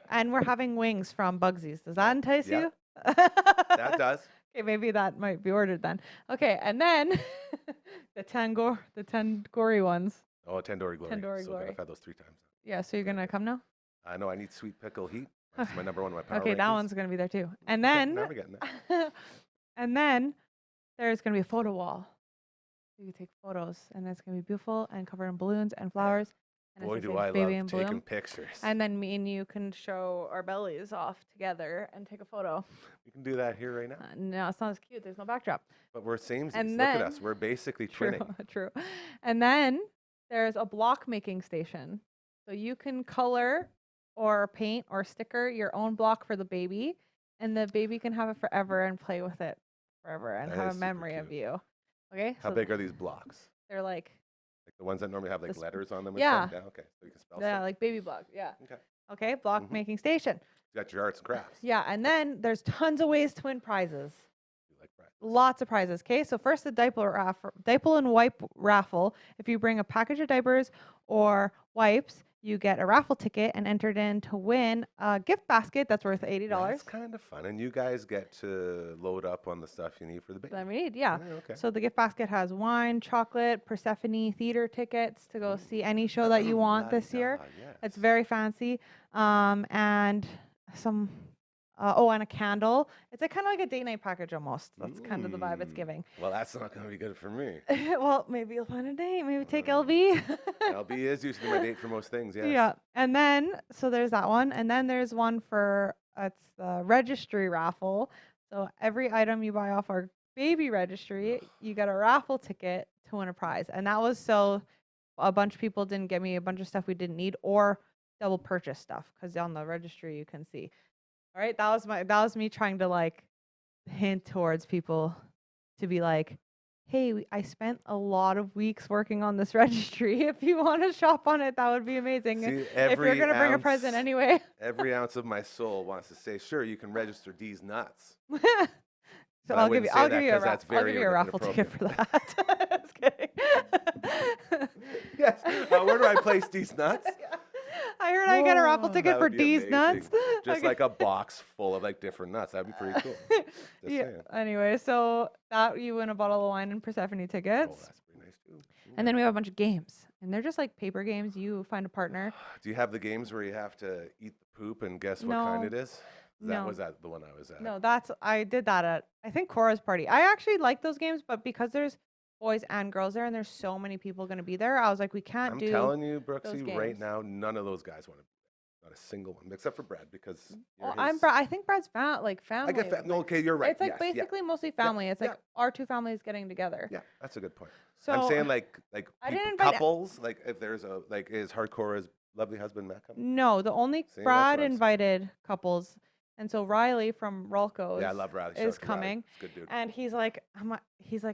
and we're having wings from Bugsy's. Does that entice Yeah. you? That does. Okay, maybe that might be ordered then. Okay, and then the Tangori ones. Oh, Tandoori Glory. Tandoori So good. Glory. I've had those 3 times. Yeah, so you're gonna come now? I know I need sweet pickle heat. That's my number one in my power Okay, that rankings. one's gonna be there too. And Okay, then now we're getting there. and then there's gonna be a photo wall. You can take photos, and it's gonna be beautiful and covered in balloons and flowers. And it's Boy, gonna do say I Baby love in taking Bloom. pictures. And then me and you can show our bellies off together and take a photo. We can do that here right now. No, it's not as cute. There's no backdrop. But we're samesies. and Look at then- us. We're basically True, twinning. true. And then there's a block making station. So you can color or paint or sticker your own block for the baby, and the baby can have it forever and play with it forever and That have is a super memory of cute. you. Okay? How so big are these blocks? they're like Like the ones that normally have like This- letters on them and yeah. stuff? Yeah. Okay. So you can spell yeah, stuff. like baby blocks. Yeah. Okay. Okay, block Mhm. making station. You got your arts and crafts. Yeah, and then there's tons of ways to win prizes. You like prizes. Lots of prizes. Okay, so first the diaper and wipe raffle. If you bring a package of diapers or wipes, you get a raffle ticket and entered in to win a gift basket that's worth $80. That's kind of fun. And you guys get to load up on the stuff you need for the baby. That we need, yeah. Okay. So the gift basket has wine, chocolate, Persephone theater tickets to go see any show that you want this year. It's very fancy. And some, and a candle. It's kind of like a date night package almost. That's kind of the vibe it's Mm. giving. Well, that's not going to be good for me. Well, maybe you'll find a date. Maybe take LV. LB is usually my date for most things, yes. Yeah. And then, so there's that one. And then there's one for, it's the registry raffle. So every item you buy off our baby registry, you get a raffle ticket to win a prize. And that was so a bunch of people didn't get me a bunch of stuff we didn't need or double purchase stuff because on the registry you can see. All right. That was me trying to like hint towards people to be like, hey, I spent a lot of weeks working on this registry. If you want to shop on it, that would be amazing. See, If you're going to bring a present anyway. Every ounce of my soul wants to say, sure, you can register D's nuts. So But I I'll give wouldn't you say I'll that give you a 'cause that's raffle. I'll give very you a raffle ticket for that. Just kidding. Yes. Where do I place D's nuts? I heard I get a raffle Whoa, ticket that for would be D's amazing. nuts. Just Okay. like a box full of like different nuts. That'd be pretty cool. Just Yeah. saying. Anyway, so that you win a bottle of wine and Persephone Oh, tickets. that's pretty nice too. And then we have a bunch of games. And they're just like paper games. You find a partner. Do you have the games where you have to eat the poop and guess what kind No. it is? Was that the one I was at? No, I did that at, I think, Cora's party. I actually like those games, but because there's boys and girls there and there's so many people going to be there, I was like, we can't I'm do telling you, Brooksy, right games. now, none of those guys want to be there. Not a single one, except for Brad, because Well, I think Brad's family. I get like, okay, you're right. It's like yes, basically mostly family. It's like our two families getting together. Yeah, that's a good point. So I'm saying like I didn't invite couples, like if there's a is Hardcore's lovely husband Matt coming? No, the only See, that's Brad what I'm saying. invited couples, and so Riley from Rolco's Yeah, I love Riley. Shout is out to Riley. coming, He's a good dude. and he's like,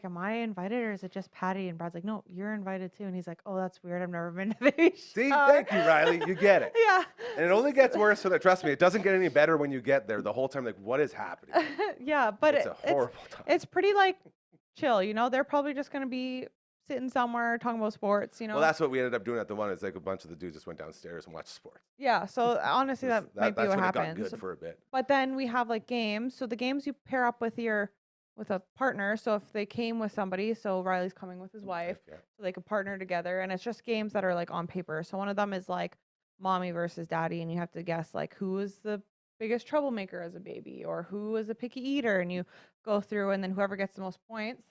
am I invited or is it just Patty? And Brad's like, no, you're invited too. And he's like, oh, that's weird. I've never been to the See, thank you, Riley. You get it. Yeah. And it only gets worse. So that trust me, it doesn't get any better when you get there. The whole time, like, what is happening? Yeah, but It's a horrible time. It's pretty like chill, you know. They're probably just gonna be sitting somewhere talking about sports, you know. Well, that's what we ended up doing at the one. It's like a bunch of the dudes just went downstairs and watched sports. Yeah, so honestly, that might be that's what when happens. It got good for a bit. But then we have like games. So the games you pair up with a partner. So if they came with somebody, so Riley's coming with his wife, Yeah. so they could partner together, and it's just games that are like on paper. So one of them is like mommy versus daddy, and you have to guess like who is the biggest troublemaker as a baby or who is a picky eater, and you go through, and then whoever gets the most points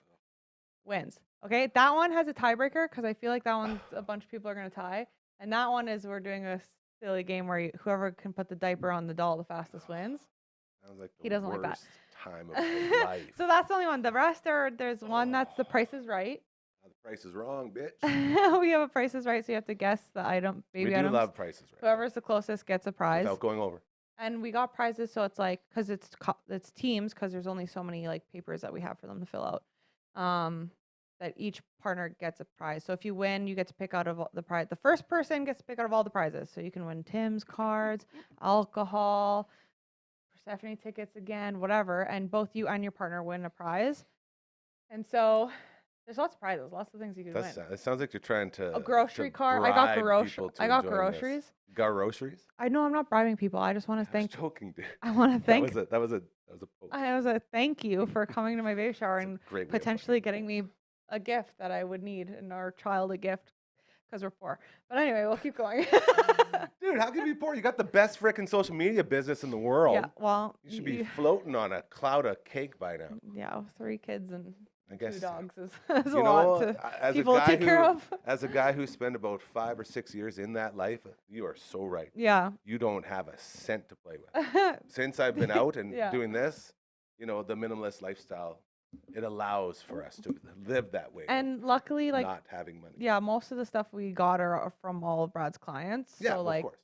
wins. Okay, that one has a tiebreaker because I feel like that one's a bunch of people are gonna tie, and that one is we're doing a silly game where whoever can put the diaper on the doll the fastest wins. Sounds like He doesn't like that. worst time of my life. So that's the only one. The rest there's one that's the Price is Right. The price is wrong, bitch. We have a Price is Right, so you have to guess the item, baby We do items. love prices, right? Whoever's the closest gets a prize. Without going over. And we got prizes, so it's like because it's teams because there's only so many like papers that we have for them to fill out. That each partner gets a prize. So if you win, you get to pick out of the prize. The first person gets to pick out of all the prizes. So you can win Tim's cards, alcohol, Persephone tickets again, whatever. And both you and your partner win a prize. And so there's lots of prizes, lots of things you can win. It sounds like you're trying to A grocery to card. I got bribe people to I got enjoy this. groceries. Groceries? I know I'm not bribing people. I just want to I was thank. joking, dude. I want to thank. That was a poke. I was a thank you for coming to my baby shower That's a and great way of putting potentially getting me a gift that I would need, and our child a gift because we're poor. But anyway, we'll keep going. Dude, how can you be poor? You got the best freaking social media business in the world. Yeah, well, You should be floating on a cloud of cake by now. yeah, 3 kids and I guess 2 dogs is a you lot know, to as people a to guy take care who, of. as a guy who spent about 5 or 6 years in that life, you are so right. Yeah. You don't have a cent to play with. Since I've been out and Yeah. doing this, you know, the minimalist lifestyle, it allows for us to live that way. And luckily, like, not having money. yeah, most of the stuff we got are from all of Brad's clients. Yeah, so of like course.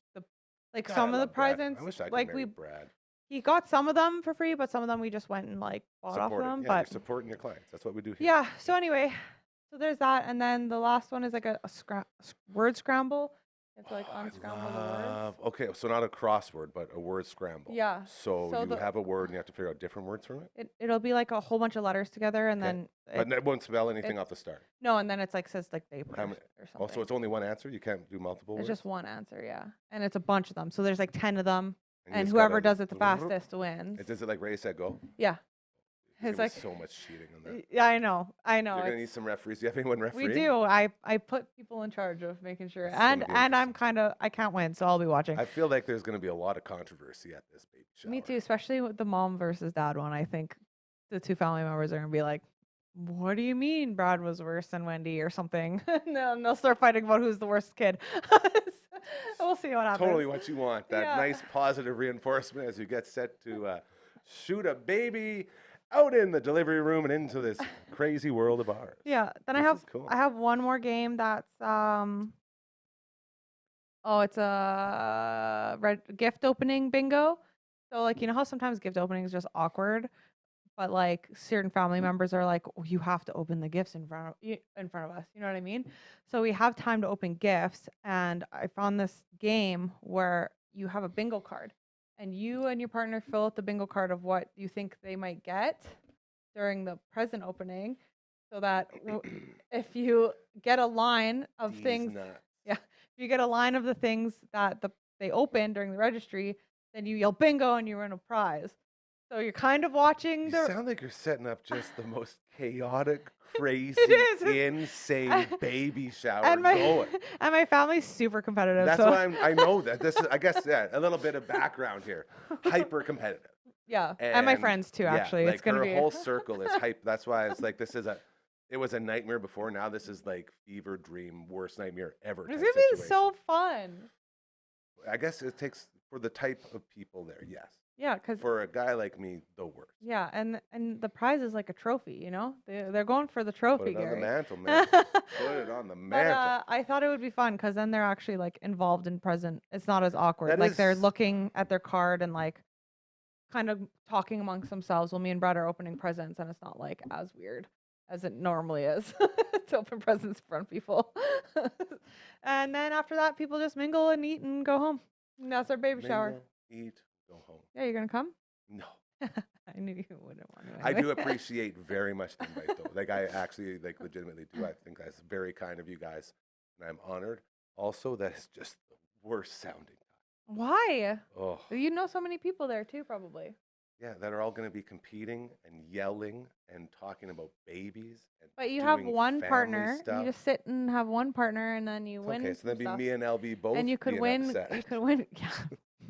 like God, some I of the love Brad. presents, I wish I could like marry Brad. he got some of them for free, but some of them we just went and like bought off Support it. them. Yeah, you're But supporting your clients. That's what we do here. yeah. So anyway, so there's that, and then the last one is like a word scramble. You have to like unscramble the words. Okay, so not a crossword, but a word scramble. Yeah. So, So you the- have a word and you have to figure out different words from it? It'll be like a whole bunch of letters together, and Okay. then But it won't spell anything off the start. no, and then it's like says like diaper How or many- something. Also, it's only one answer. You can't do multiple It's words. just one answer, yeah, and it's a bunch of them. So there's like 10 of them, you and just whoever gotta does it the fastest wins. Is it like ready, set, go? Yeah. There's It's like so much cheating on that. yeah, I know. You're gonna it's- need some referees. Do you have anyone refereeing? We do. I put people in charge of making sure, This is gonna and be I'm interesting. kind of I can't win, so I'll be watching. I feel like there's gonna be a lot of controversy at this baby shower. Me too, especially with the mom versus dad one. I think the 2 family members are gonna be like, "What do you mean Brad was worse than Wendy or something?" And they'll start fighting about who's the worst kid. We'll see what happens. Totally what you want. That Yeah. nice positive reinforcement as you get set to shoot a baby out in the delivery room and into this crazy world of ours. Yeah. Then This I have is cool. I have one more game that's it's a gift opening bingo. So like you know how sometimes gift opening is just awkward, but like certain family members are like, oh, you have to open the gifts in front of us. You know what I mean? So we have time to open gifts, and I found this game where you have a bingo card, and you and your partner fill out the bingo card of what you think they might get during the present opening, so that if you get a line of These things, nuts. if you get a line of the things that they open during the registry, then you yell bingo and you win a prize. So you're kind of watching You the. sound like you're setting up just the most chaotic, crazy, is. insane baby shower And my going. and my family's super competitive. That's so why I know that. This is, I guess, a little bit of background here. Hyper competitive. yeah, and my And, friends too. yeah, Actually, like it's gonna her be. whole circle is hype. That's why it's like it was a nightmare before. Now this is like fever dream, worst nightmare ever. It's type gonna be situation. so fun. I guess it takes for the type of people there. Yes. Yeah, because For a guy like me, the worst. yeah, and the prize is like a trophy. You know, they're going for the Put trophy, it on the Gary. mantle, man. Put it on the But mantle. I thought it would be fun because then they're actually like involved and present. It's not as awkward. That Like they're is- looking at their card and like kind of talking amongst themselves while me and Brad are opening presents, and it's not like as weird as it normally is to open presents in front of people. And then after that, people just mingle and eat and go home. And that's our baby shower. Mingle, eat, go home. Yeah, you're gonna come? No. I knew you wouldn't want to. I do anyway. appreciate very much the invite, though. Like, I actually, like, legitimately do. I think that's very kind of you guys, and I'm honored. Also, that is just the worst sounding. Why? Oh, You know so many people there too, probably. yeah, that are all going to be competing and yelling and talking about babies. And But you have doing one family partner. stuff. You just sit and have one partner, and then you It's win. okay, so some that'd be stuff. me and LB both. And you could being win. upset. You could win. Yeah.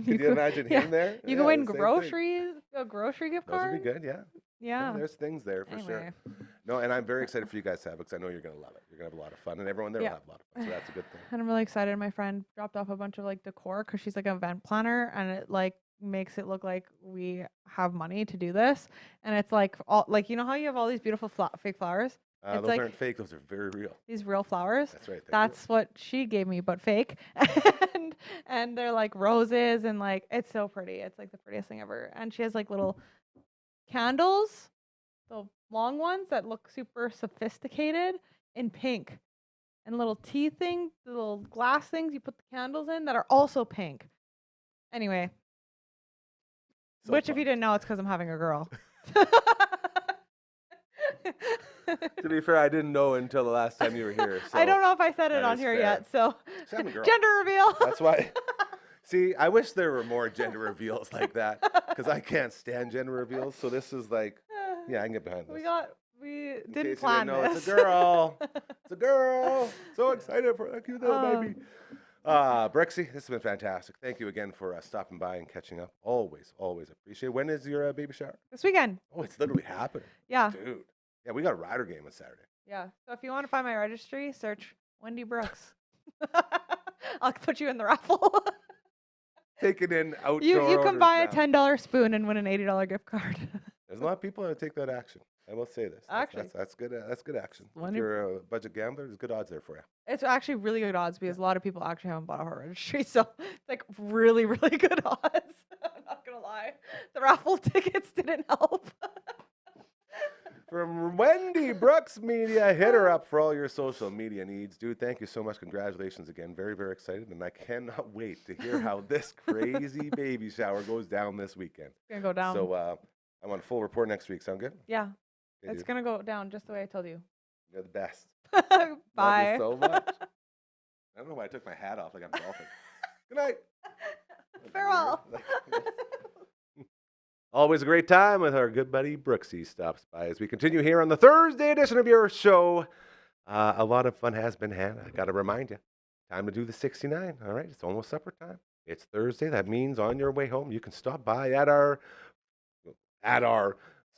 Could you imagine yeah. him there? You Yeah, can win the same thing. groceries. A grocery gift Those card. would be good, yeah. Yeah. There's things there for sure. Anyway. No, and I'm very excited for you guys to have it because I know you're going to love it. You're going to have a lot of fun, and everyone there Yeah. will have a lot of fun. So that's a good thing. And I'm really excited. My friend dropped off a bunch of like decor because she's like an event planner, and it like makes it look like we have money to do this. And it's like all like you know how you have all these beautiful fake flowers. It's Those like- aren't fake. Those are very real. These real flowers. That's right. thank you. That's what she gave me, but fake. and they're like roses and like it's so pretty. It's like the prettiest thing ever. And she has like little candles, the long ones that look super sophisticated in pink. And little tea thing, the little glass things you put the candles in that are also pink. Anyway, So which if fun. you didn't know, it's because I'm having a girl. To be fair, I didn't know until the last time you were here. So I don't know if I said it that on is here fair. yet. So She's having a girl. gender reveal. That's why. See, I wish there were more gender reveals like that because I can't stand gender reveals. So this is like, yeah, I can get behind this. We In didn't case you plan didn't know, this. it's a girl. It's a girl. So excited for that cute little baby. Brooksie, this has been fantastic. Thank you again for stopping by and catching up. Always, always appreciate it. When is your baby shower? This weekend. Oh, it's literally happening. Yeah. Dude. Yeah, we got a rider game on Saturday. Yeah. So if you want to find my registry, search Wendy Brooks. I'll put you in the raffle. Taking in outdoor you can orders buy now. a $10 spoon and win an $80 gift card. There's a lot of people that take that action. I will say this. Actually. That's good. That's good action. If Wendy- you're a budget gambler, there's good odds there for you. It's actually really good odds because a lot of people actually haven't bought our registry. So it's like really, really good odds. I'm not going to lie. The raffle tickets didn't help. From Wendy Brooks Media, hit her up for all your social media needs. Dude, thank you so much. Congratulations again. Very, very excited. And I cannot wait to hear how this crazy baby shower goes down this weekend. It's going to go down. So I want a full report next week. Sound good? yeah. Okay, It's dude. going to go down just the way I told you. You're the best. Bye. Love you so much. I don't know why I took my hat off like I'm golfing. Good night. Farewell. Always a great time with our good buddy Brooksie stops by as we continue here on the Thursday edition of your show. A lot of fun has been had. I got to remind you, time to do the 69. All right, it's almost supper time. It's Thursday. That means on your way home, you can stop by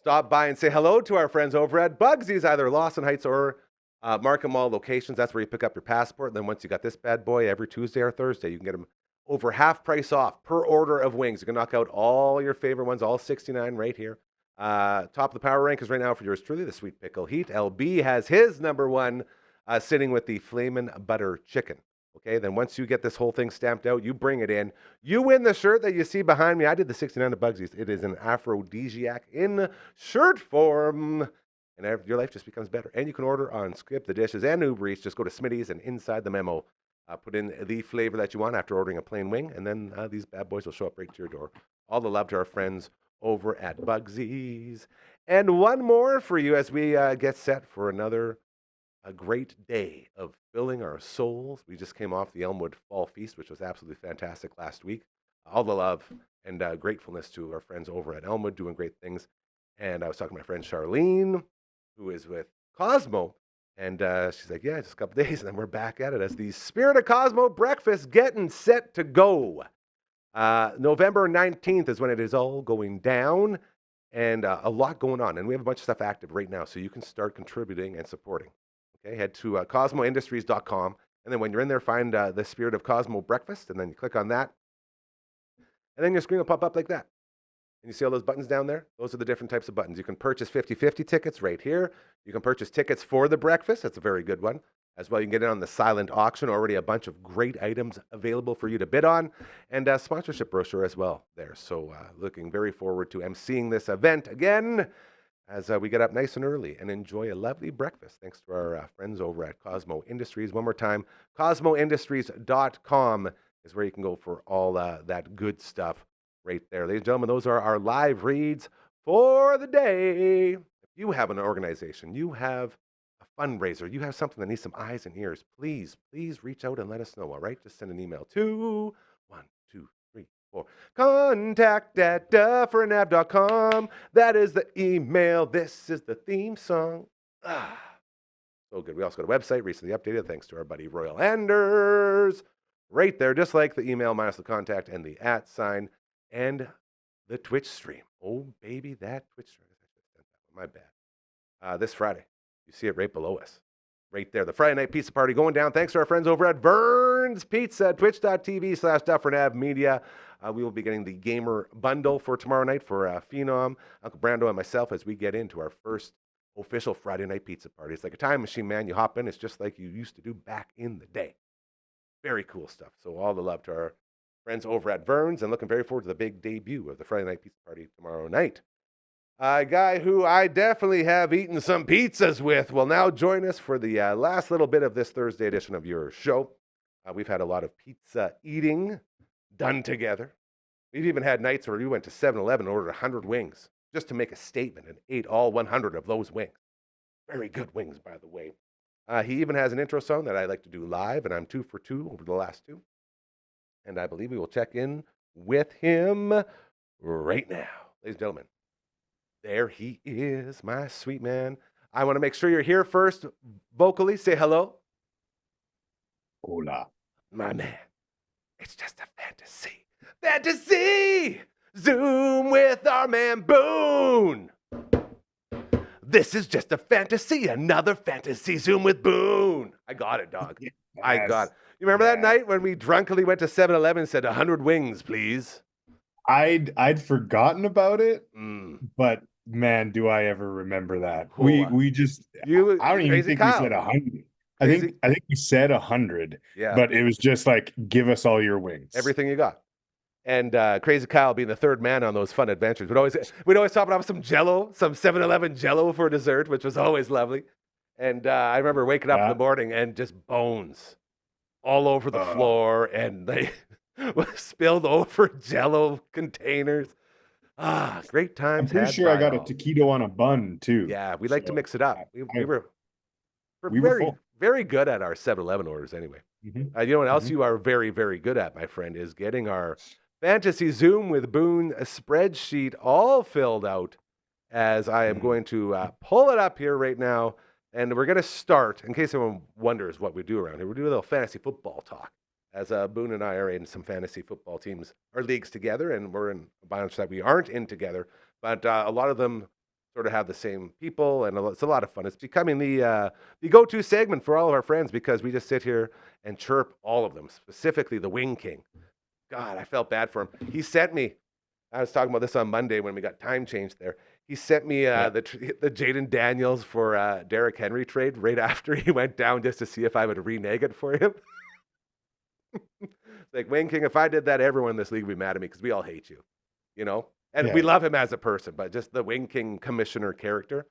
stop by and say hello to our friends over at Bugsy's, either Lawson Heights or Markham Mall locations. That's where you pick up your passport. And then once you got this bad boy, every Tuesday or Thursday, you can get them over half price off per order of wings. You can knock out all your favorite ones, all 69 right here. Top of the power rankings right now for yours truly, the Sweet Pickle Heat. LB has his number one sitting with the Flamin' Butter Chicken. Okay, then once you get this whole thing stamped out, you bring it in. You win the shirt that you see behind me. I did the 69 at Bugsy's. It is an aphrodisiac in shirt form. And your life just becomes better. And you can order on Skip the Dishes and Uber Eats. Just go to Smitty's and inside the memo, put in the flavor that you want after ordering a plain wing. And then these bad boys will show up right to your door. All the love to our friends over at Bugsy's. And one more for you as we get set for another great day of filling our souls. We just came off the Elmwood Fall Feast, which was absolutely fantastic last week. all the love and gratefulness to our friends over at Elmwood doing great things. And I was talking to my friend Charlene, who is with Cosmo. And she's like, yeah, just a couple days. And then we're back at it as the Spirit of Cosmo breakfast getting set to go. November 19th is when it is all going down. And a lot going on. And we have a bunch of stuff active right now. So you can start contributing and supporting. Okay, head to cosmoindustries.com. And then when you're in there, find the Spirit of Cosmo breakfast. And then you click on that. And then your screen will pop up like that. And you see all those buttons down there? Those are the different types of buttons. You can purchase 50/50 tickets right here. You can purchase tickets for the breakfast. That's a very good one. As well, you can get in on the silent auction. Already a bunch of great items available for you to bid on. And a sponsorship brochure as well there. So looking very forward to emceeing this event again as we get up nice and early and enjoy a lovely breakfast. Thanks to our friends over at Cosmo Industries. One more time, cosmoindustries.com is where you can go for all that good stuff. Right there. Ladies and gentlemen, those are our live reads for the day. If you have an organization, you have a fundraiser, you have something that needs some eyes and ears, please reach out and let us know, all right? Just send an email to contact@dufferinave.com. That is the email. This is the theme song. So good. We also got a website recently updated thanks to our buddy Royal Anders. Right there, just like the email minus the contact and the @ sign. And the Twitch stream. Oh, baby, that Twitch stream. My bad. This Friday. You see it right below us. Right there. The Friday night pizza party going down. Thanks to our friends over at Vern's Pizza, twitch.tv/Dufferin Ave Media. We will be getting the gamer bundle for tomorrow night for Phenom, Uncle Brando, and myself as we get into our first official Friday night pizza party. It's like a time machine, man. You hop in. It's just like you used to do back in the day. Very cool stuff. So all the love to our friends over at Vern's, and looking very forward to the big debut of the Friday night pizza party tomorrow night. A guy who I definitely have eaten some pizzas with will now join us for the last little bit of this Thursday edition of your show. We've had a lot of pizza eating done together. We've even had nights where we went to 7-Eleven and ordered 100 wings just to make a statement and ate all 100 of those wings. Very good wings, by the way. He even has an intro song that I like to do live, and I'm 2 for 2 over the last 2. And I believe we will check in with him right now. Ladies and gentlemen, there he is, my sweet man. I want to make sure you're here first. Vocally, say hello. Hola. My man, it's just a fantasy. Fantasy! Zoom with our man Boone. This is just a fantasy. Another fantasy Zoom with Boone. I got it, dog. Yes. I got it. You remember that night when we drunkenly went to 7-Eleven and said 100 wings, please? I'd forgotten about it, Mm. but man, do I ever remember that. Cool. We just I don't even think we said 100. I think we said 100. Yeah. But it was just like, give us all your wings. Everything you got. And Crazy Kyle being the third man on those fun adventures. We'd always top it off with some Jello, some 7-Eleven Jello for dessert, which was always lovely. And I remember waking up in the morning and just bones all over the floor, and they spilled over Jello containers. Great times. I'm pretty sure I got a taquito on a bun too. Yeah, we like to mix it up. We were very, very good at our 7-Eleven orders anyway. Mm-hmm. You know what else you are very, very good at, my friend, is getting our Fantasy Zoom with Boone spreadsheet all filled out, as I am going to pull it up here right now. And we're going to start, in case anyone wonders what we do around here, we do a little fantasy football talk, as Boone and I are in some fantasy football teams or leagues together, and we're in a bunch that we aren't in together, but a lot of them sort of have the same people, and it's a lot of fun. It's becoming the go-to segment for all of our friends, because we just sit here and chirp all of them, specifically the Wing King. God, I felt bad for him. He sent me, I was talking about this on Monday when we got time changed there. He sent me the Jaden Daniels for Derrick Henry trade right after he went down, just to see if I would renege it for him. Like, Wayne King, if I did that, everyone in this league would be mad at me, because we all hate you, you know? And we love him as a person, but just the Wing King commissioner character.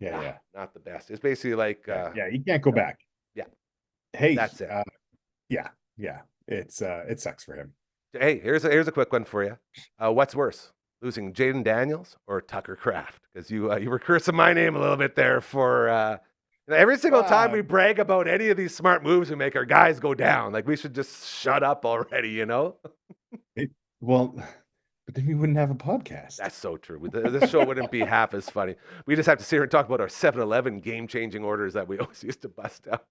Not the best. It's basically like... you can't go back. Yeah. Hey, that's it. It sucks for him. Hey, here's a quick one for you. What's worse, losing Jaden Daniels or Tucker Kraft? Because you were cursing my name a little bit there for And every single time we brag about any of these smart moves we make, our guys go down. Like, we should just shut up already, you know? Well, but then we wouldn't have a podcast. That's so true. This show wouldn't be half as funny. We just have to sit here and talk about our 7-Eleven game-changing orders that we always used to bust out.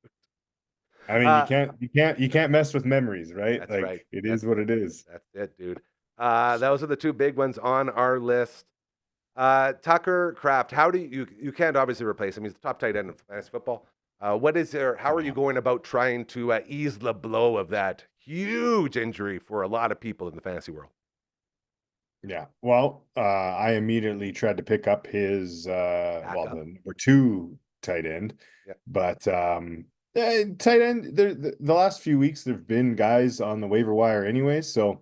I mean, you can't mess with memories, right? That's like, right. It is what it is. That's it, dude. Those are the two big ones on our list. Tucker Kraft, how do you can't obviously replace him. He's the top tight end in fantasy football. How are you going about trying to ease the blow of that huge injury for a lot of people in the fantasy world? Yeah. Well, I immediately tried to pick up his the number 2 tight end. Yeah. But tight end, the last few weeks there've been guys on the waiver wire anyways, so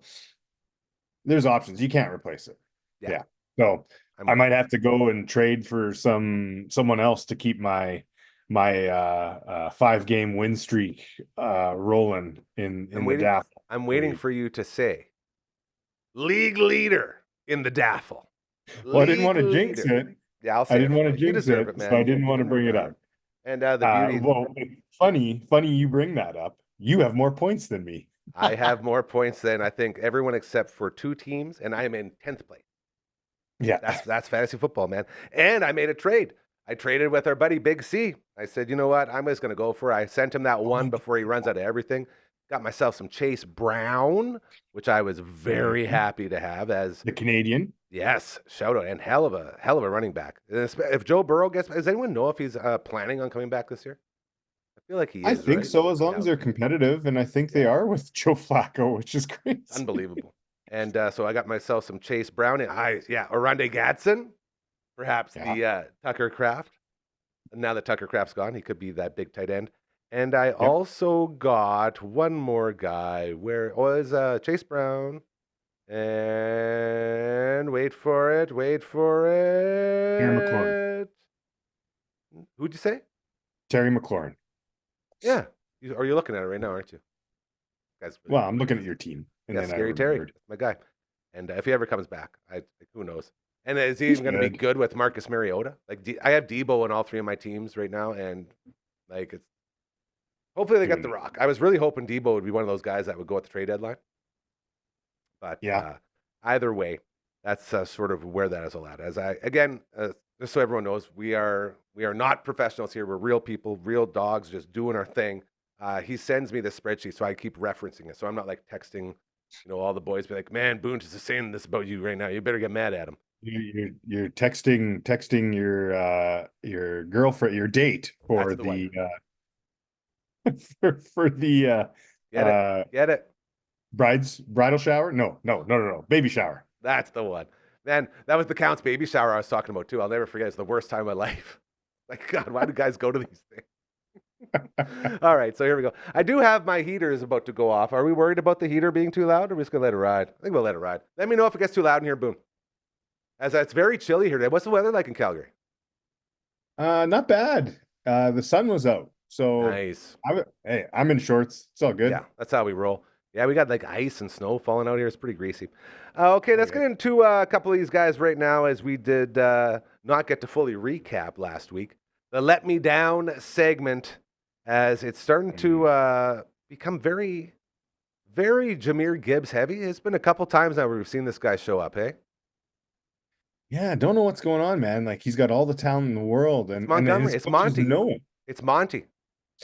there's options. You can't replace it. Yeah. So I might have to go and trade for someone else to keep my 5-game win streak rolling in the DAF. I'm waiting for you to say league leader in the DAFL. Well, I didn't want to jinx it. Yeah, I'll say I didn't want to jinx it, man. so I didn't want to bring it up. And the beauty. Well, funny you bring that up. You have more points than me. I have more points than I think everyone except for 2 teams, and I am in 10th place. Yeah, that's fantasy football, man. And I made a trade. I traded with our buddy Big C. I said, you know what? I'm just going to go for it. I sent him that one before he runs out of everything. Got myself some Chase Brown, which I was very happy to have as the Canadian. Yes, shout out, and hell of a running back. If Joe Burrow does anyone know if he's planning on coming back this year? I feel like he is. I think so, as long as they're competitive, and I think they are with Joe Flacco, which is crazy. Unbelievable. And so I got myself some Chase Brown and Oronde Gadsden, perhaps the Tucker Kraft. And now that Tucker Kraft's gone, he could be that big tight end. And I also got one more guy where it was Chase Brown. And wait for it. Terry McLaurin. Who'd you say? Terry McLaurin. Yeah. You're looking at it right now, aren't you? Well, I'm looking at your team. And then Scary Terry, my guy. And if he ever comes back, who knows? And is he even going to be good with Marcus Mariota? Like, I have Debo in all 3 of my teams right now, and like it's hopefully they get the rock. I was really hoping Debo would be one of those guys that would go at the trade deadline. But either way, that's sort of where that is all at. As just so everyone knows, we are not professionals here. We're real people, real dogs, just doing our thing. He sends me this spreadsheet, so I keep referencing it. So I'm not like texting, all the boys be like, "Man, Boontis is saying this about you right now. You better get mad at him." You're texting your girlfriend, your date for Get it? Bridal shower? No. Baby shower. That's the one. Man, that was the Count's baby shower I was talking about too. I'll never forget. It's the worst time of my life. Like, God, why do guys go to these things? All right, so here we go. I do have my heater is about to go off. Are we worried about the heater being too loud, or are we just going to let it ride? I think we'll let it ride. Let me know if it gets too loud in here, Boom. As it's very chilly here today. What's the weather like in Calgary? Not bad. The sun was out. So nice. I'm in shorts. It's all good. Yeah, that's how we roll. Yeah, we got like ice and snow falling out here. It's pretty greasy. Okay, let's get into a couple of these guys right now, as we did not get to fully recap last week. The Let Me Down segment, as it's starting to become very, very Jahmyr Gibbs heavy. It's been a couple times now where we've seen this guy show up, hey? Yeah, I don't know what's going on, man. Like, he's got all the talent in the world. And Montgomery. It's Monty. It's Monty.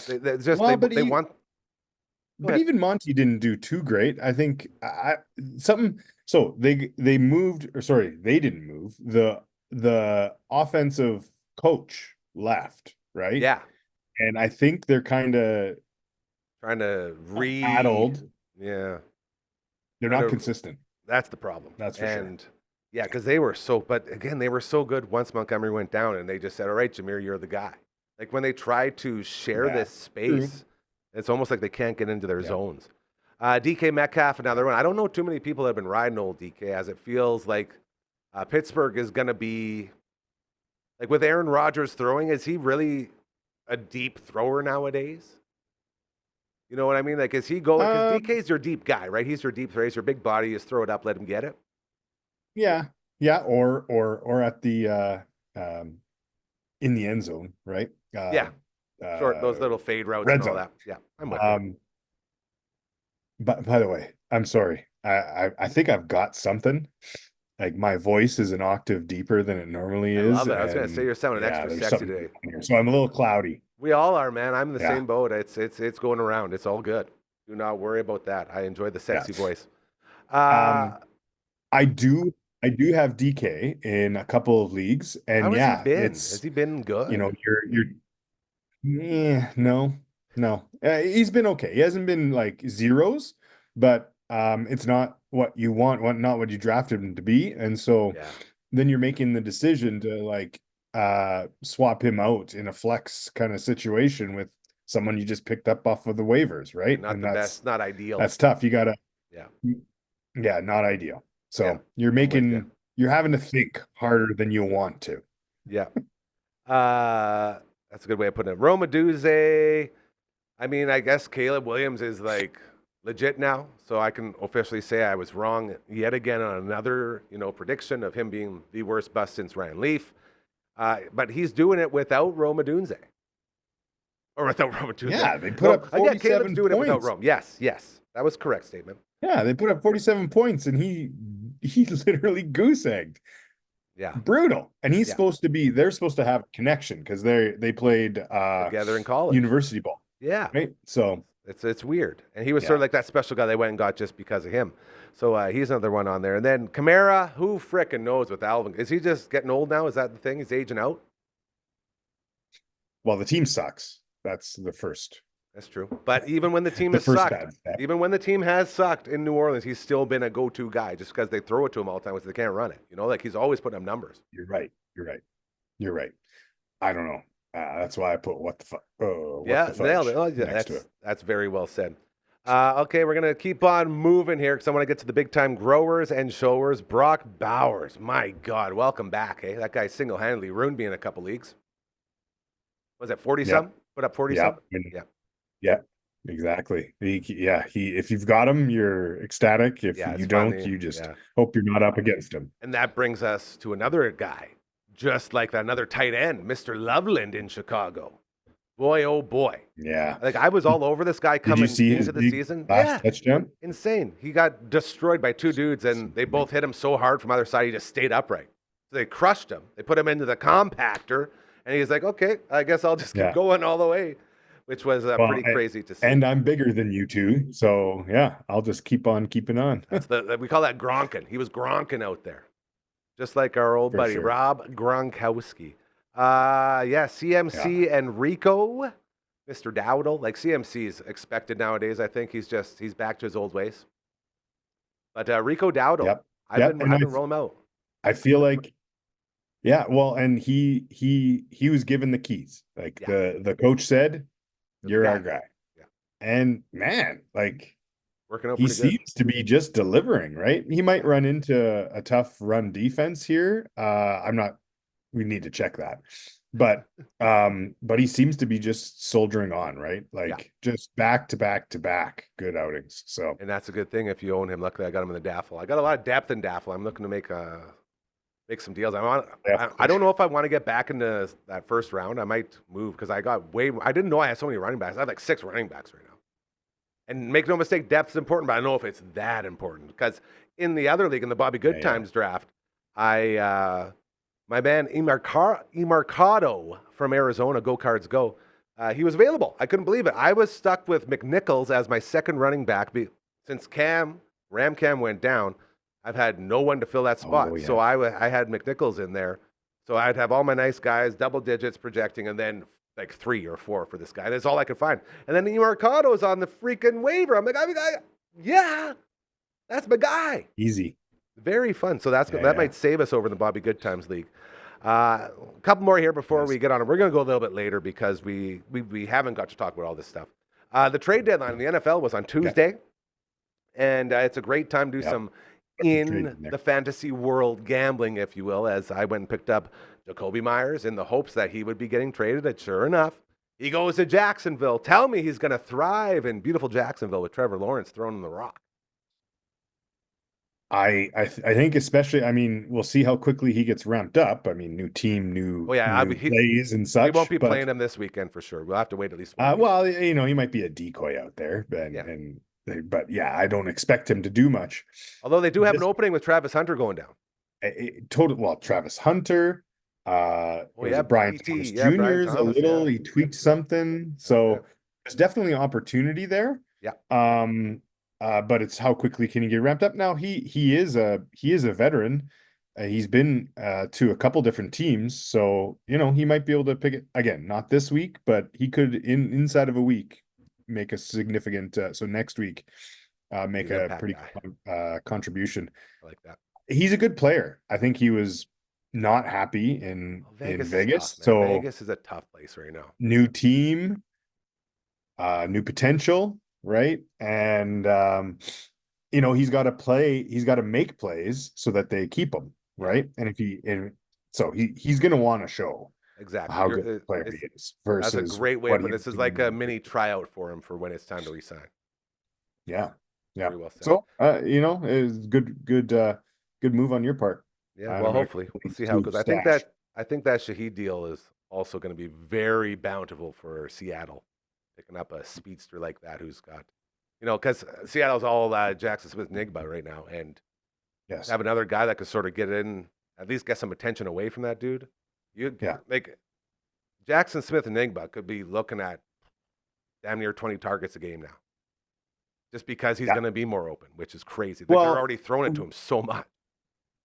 They want... But even Monty didn't do too great. I think So they moved, or sorry, they didn't move. The offensive coach left, right? Yeah. And I think they're kind of trying to addled. Yeah. They're not consistent. That's the problem. That's for sure. Yeah, because they were so good once Montgomery went down, and they just said, all right, Jahmyr, you're the guy. Like, when they try to share this space, it's almost like they can't get into their zones. DK Metcalf, another one. I don't know too many people that have been riding old DK, as it feels like Pittsburgh is going to be, like, with Aaron Rodgers throwing, is he really a deep thrower nowadays? You know what I mean? Like, is he going, because DK's your deep guy, right? He's your deep thrower. He's your big body. You just throw it up, let him get it. Yeah, or at the in the end zone, right? Yeah, those little fade routes red and all zone. that. Yeah, I'm with you. But by the way, I'm sorry. I think I've got something. Like my voice is an octave deeper than it normally I is. love it. I was gonna say you're sounding extra there's sexy something today. going on here. So I'm a little cloudy. We all are, man. I'm in the Yeah. same boat. It's going around. It's all good. Do not worry about that. I enjoy the sexy voice. I do have DK in a couple of leagues, and How has he been? it's Has he been good? no. He's been okay. He hasn't been like zeros, but it's not what you want, not what you drafted him to be, and so then you're making the decision to like swap him out in a flex kind of situation with someone you just picked up off of the waivers, right? Not the best, not ideal. That's tough. You gotta, yeah, not ideal. So you're having to think harder than you want to. Yeah. That's a good way of putting it. Roma Duze. I mean, I guess Caleb Williams is like legit now, so I can officially say I was wrong yet again on another, prediction of him being the worst bust since Ryan Leaf. But he's doing it without Roma Dunze. Or without Roma Dunze. Yeah, they put up 47 Caleb's doing points. it without Rome. Yes. That was a correct statement. Yeah, they put up 47 points, and he literally goose-egged. Yeah. Brutal. And they're supposed to have a connection because they played together in college. University ball. Yeah. Right? So it's weird. And he was sort of like that special guy they went and got just because of him. So he's another one on there. And then Kamara, who frickin' knows with Alvin? Is he just getting old now? Is that the thing? He's aging out? Well, the team sucks. That's the first. That's true. But even when the team has sucked, even when the team has sucked in New Orleans, he's still been a go-to guy just because they throw it to him all the time because they can't run it. Like he's always putting up numbers. You're right. I don't know. That's why I put what the fuck. Nailed it. Oh, yeah, that's very well said. Okay, we're going to keep on moving here because I want to get to the big-time growers and showers. Brock Bowers. My God, welcome back. Hey, that guy single-handedly ruined me in a couple leagues. Was it 40-something? Put up 40-something? Yeah, exactly. If you've got him, you're ecstatic. If you don't, you just hope you're not up against him. And that brings us to another guy, just like another tight end, Mr. Loveland in Chicago. Boy, oh boy. Yeah. Like I was all over this guy coming into the season. Last touchdown? Insane. He got destroyed by two dudes, and they both hit him so hard from either side, he just stayed upright. So they crushed him. They put him into the compactor, and he's like, okay, I guess I'll just keep going all the way. Which was pretty crazy to see. And I'm bigger than you two, so I'll just keep on keeping on. We call that Gronkin. He was Gronkin out there, just like our old buddy Rob Gronkowski. CMC and Rico, Mr. Dowdle. Like CMC is expected nowadays. I think he's back to his old ways. But Rico Dowdle, I've been rolling him out. I feel like. Yeah, well, and he was given the keys. Like the coach said, you're our guy. Yeah. And man, like working out he pretty good. seems to be just delivering, right? He might run into a tough run defense here. We need to check that. But he seems to be just soldiering on, right? Like just back to back to back good outings. So and that's a good thing if you own him. Luckily I got him in the Daffle. I got a lot of depth in Daffle. I'm looking to make some deals. I don't know if I want to get back into that first round. I might move because I didn't know I had so many running backs. I have like 6 running backs right now. And make no mistake, depth is important, but I don't know if it's that important because in the other league, in the Bobby Good Times draft, my man Emarcado from Arizona, Go Cards Go, he was available. I couldn't believe it. I was stuck with McNichols as my second running back since Ram Cam went down. I've had no one to fill that spot. So I had McNichols in there. So I'd have all my nice guys, double digits projecting, and then like 3 or 4 for this guy. That's all I could find. And then Emarcado's on the freaking waiver. I'm like, that's my guy. Easy. Very fun. So that might save us over in the Bobby Good Times League. A couple more here before we get on it. We're going to go a little bit later because we haven't got to talk about all this stuff. The trade deadline in the NFL was on Tuesday. And it's a great time to do some in the fantasy world gambling, if you will, as I went and picked up Jacoby Myers in the hopes that he would be getting traded. And sure enough, he goes to Jacksonville. Tell me he's going to thrive in beautiful Jacksonville with Trevor Lawrence throwing him the rock. I think especially, I mean, we'll see how quickly he gets ramped up. I mean, new team, new plays and such. We won't be but, playing him this weekend for sure. We'll have to wait at least 1 week. well, he might be a decoy out there, but yeah, I don't expect him to do much. Although they do have an opening with Travis Hunter going down. Travis Hunter. Brian Thomas Jr. is a little. He tweaked something, so there's definitely opportunity there. Yeah. But it's how quickly can he get ramped up? Now he is a veteran. He's been to a couple different teams, so he might be able to pick it again. Not this week, but he could inside of a week make a significant. So next week, make a pretty contribution. I like that. He's a good player. I think he was not happy in Vegas. So Vegas is a tough place right now. New team, new potential. Right. And, he's got to make plays so that they keep him. Right. And he's going to want to show exactly how good a player he is versus. That's a great way, but this is like a mini tryout for him for when it's time to resign. Yeah. Yeah. Well, so, it's good move on your part. Yeah. Well, hopefully we'll see how it goes. I think that Shaheed deal is also going to be very bountiful for Seattle. Picking up a speedster like that who's got, because Seattle's all Jackson Smith-Njigba right now, and have another guy that could sort of get in, at least get some attention away from that dude. Jackson Smith-Njigba could be looking at damn near 20 targets a game now, just because he's going to be more open, which is crazy. They're already throwing it to him so much.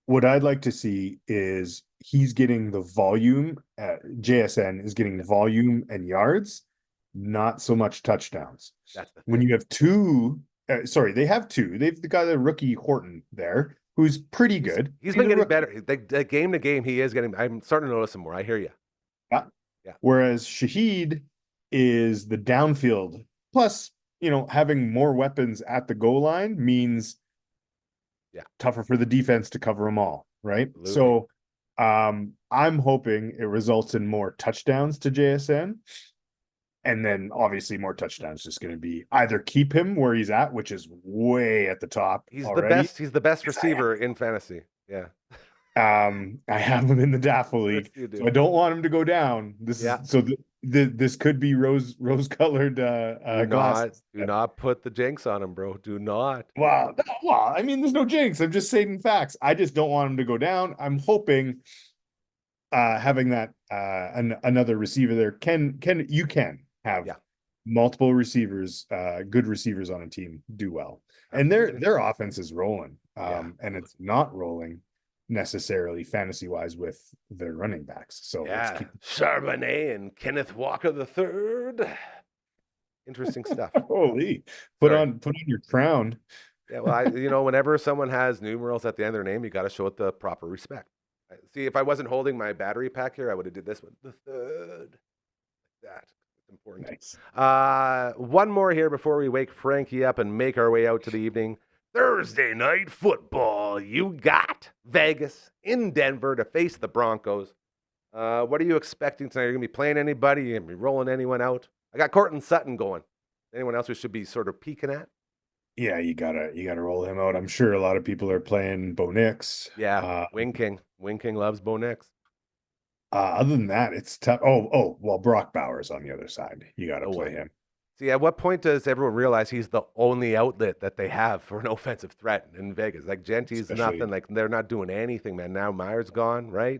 What I'd like to see is he's getting the volume. JSN is getting volume and yards. Not so much touchdowns. That's the thing. When you have two, they have two. They've got a rookie Horton there who's pretty good. He's been getting better. The game to game, he is getting. I'm starting to notice him more. I hear you. Yeah. Whereas Shaheed is the downfield. Plus, having more weapons at the goal line means tougher for the defense to cover them all. Right. Absolutely. So, I'm hoping it results in more touchdowns to JSN. And then obviously more touchdowns just going to be either keep him where he's at, which is way at the top. He's already. The best. He's the best receiver in fantasy. Yeah. I have him in the Daffle League, so I don't want him to go down. This could be rose-colored glasses. Do not put the jinx on him, bro. Do not. Well, I mean, there's no jinx. I'm just stating facts. I just don't want him to go down. I'm hoping having that another receiver there can have multiple receivers, good receivers on a team do well. And their offense is rolling. And it's not rolling necessarily fantasy wise with their running backs. So Charbonnet and Kenneth Walker III. Interesting stuff. Holy, put on your crown. Yeah, well, whenever someone has numerals at the end of their name, you got to show it the proper respect. See, if I wasn't holding my battery pack here, I would have did this one. The third. Like that. Important. Nice. One more here before we wake Frankie up and make our way out to the evening. Thursday night football. You got Vegas in Denver to face the Broncos. What are you expecting tonight? Are you going to be playing anybody? Are you going to be rolling anyone out? I got Cortland Sutton going. Anyone else we should be sort of peeking at? Yeah, you gotta roll him out. I'm sure a lot of people are playing Bo Nix. Yeah, Wing King. Wing King loves Bo Nix. Other than that, it's tough. Well, Brock Bowers on the other side. You got to play him. See, at what point does everyone realize he's the only outlet that they have for an offensive threat in Vegas? Like Genty's nothing. Like they're not doing anything, man. Now Meyer's gone, right?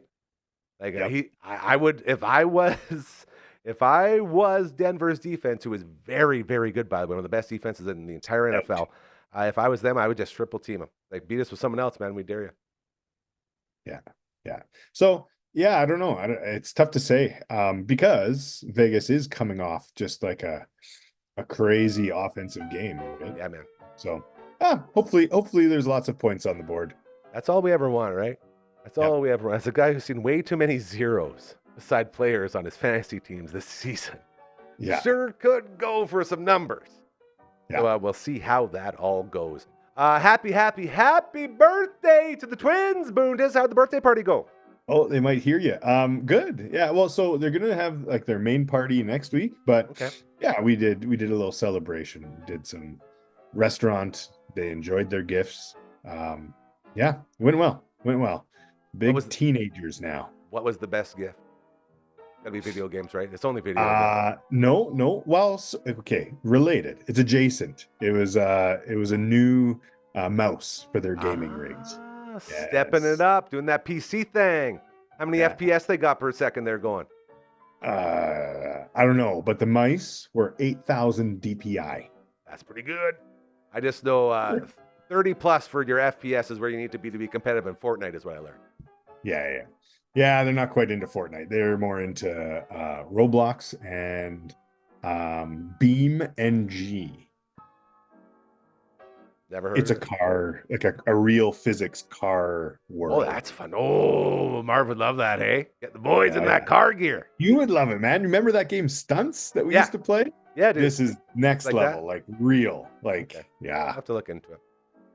Like I would if I was Denver's defense, who is very, very good, by the way, one of the best defenses in the entire NFL. If I was them, I would just triple team him. Like beat us with someone else, man. We dare you. Yeah. So. Yeah, I don't know. It's tough to say because Vegas is coming off just like a crazy offensive game. Right? Yeah, man. So hopefully there's lots of points on the board. That's all we ever want, right? That's all we ever want. As a guy who's seen way too many zeros beside players on his fantasy teams this season, sure could go for some numbers. Yeah. So we'll see how that all goes. Happy birthday to the twins, Boontis. How'd the birthday party go? Oh, they might hear you. Good. Yeah. Well, so they're gonna have like their main party next week, but we did a little celebration. Did some restaurant. They enjoyed their gifts. Yeah, went well. Went well. Big was- teenagers now. What was the best gift? Gotta be video games, right? It's only video. But No. Well, okay, related. It's adjacent. It was a new mouse for their gaming rigs. Stepping Yes. it up, doing that PC thing. How many Yeah. FPS they got per second they're going? I don't know, but the mice were 8,000 DPI. That's pretty good. I just know 30 plus for your FPS is where you need to be competitive in Fortnite is what I learned. Yeah, they're not quite into Fortnite. They're more into Roblox and Beam NG. Never heard It's a of it. car, like a real physics car world. Oh, that's fun. Oh, Marv would love that, hey? Get the boys in that Yeah. car gear. You would love it, man. Remember that game Stunts that we Yeah. used to play? Yeah, dude. This is next Like level, that? like real. Like, Okay. I'll yeah. have to look into it.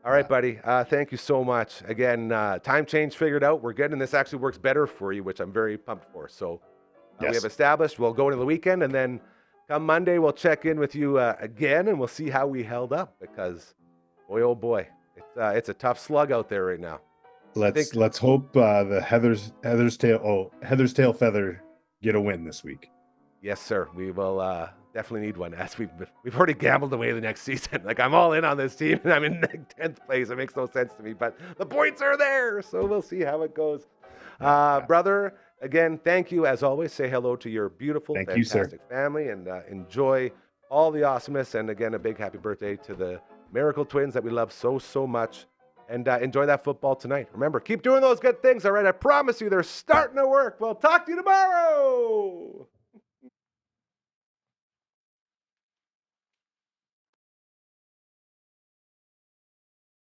All right, buddy. Thank you so much. Again, time change figured out. We're good, and this actually works better for you, which I'm very pumped for. So we Yes. have established we'll go into the weekend, and then come Monday, we'll check in with you again, and we'll see how we held up because, boy, oh boy, it's a tough slug out there right now. Let's hope the Heather's tail feather get a win this week. Yes, sir. We will definitely need one. As we've already gambled away the next season. Like I'm all in on this team, and I'm in 10th place. It makes no sense to me, but the points are there, so we'll see how it goes. Brother, again, thank you as always. Say hello to your beautiful, Thank you, sir. fantastic family, and enjoy all the awesomeness. And again, a big happy birthday to the Miracle Twins that we love so much. And enjoy that football tonight. Remember, keep doing those good things. All right, I promise you, they're starting to work. We'll talk to you tomorrow.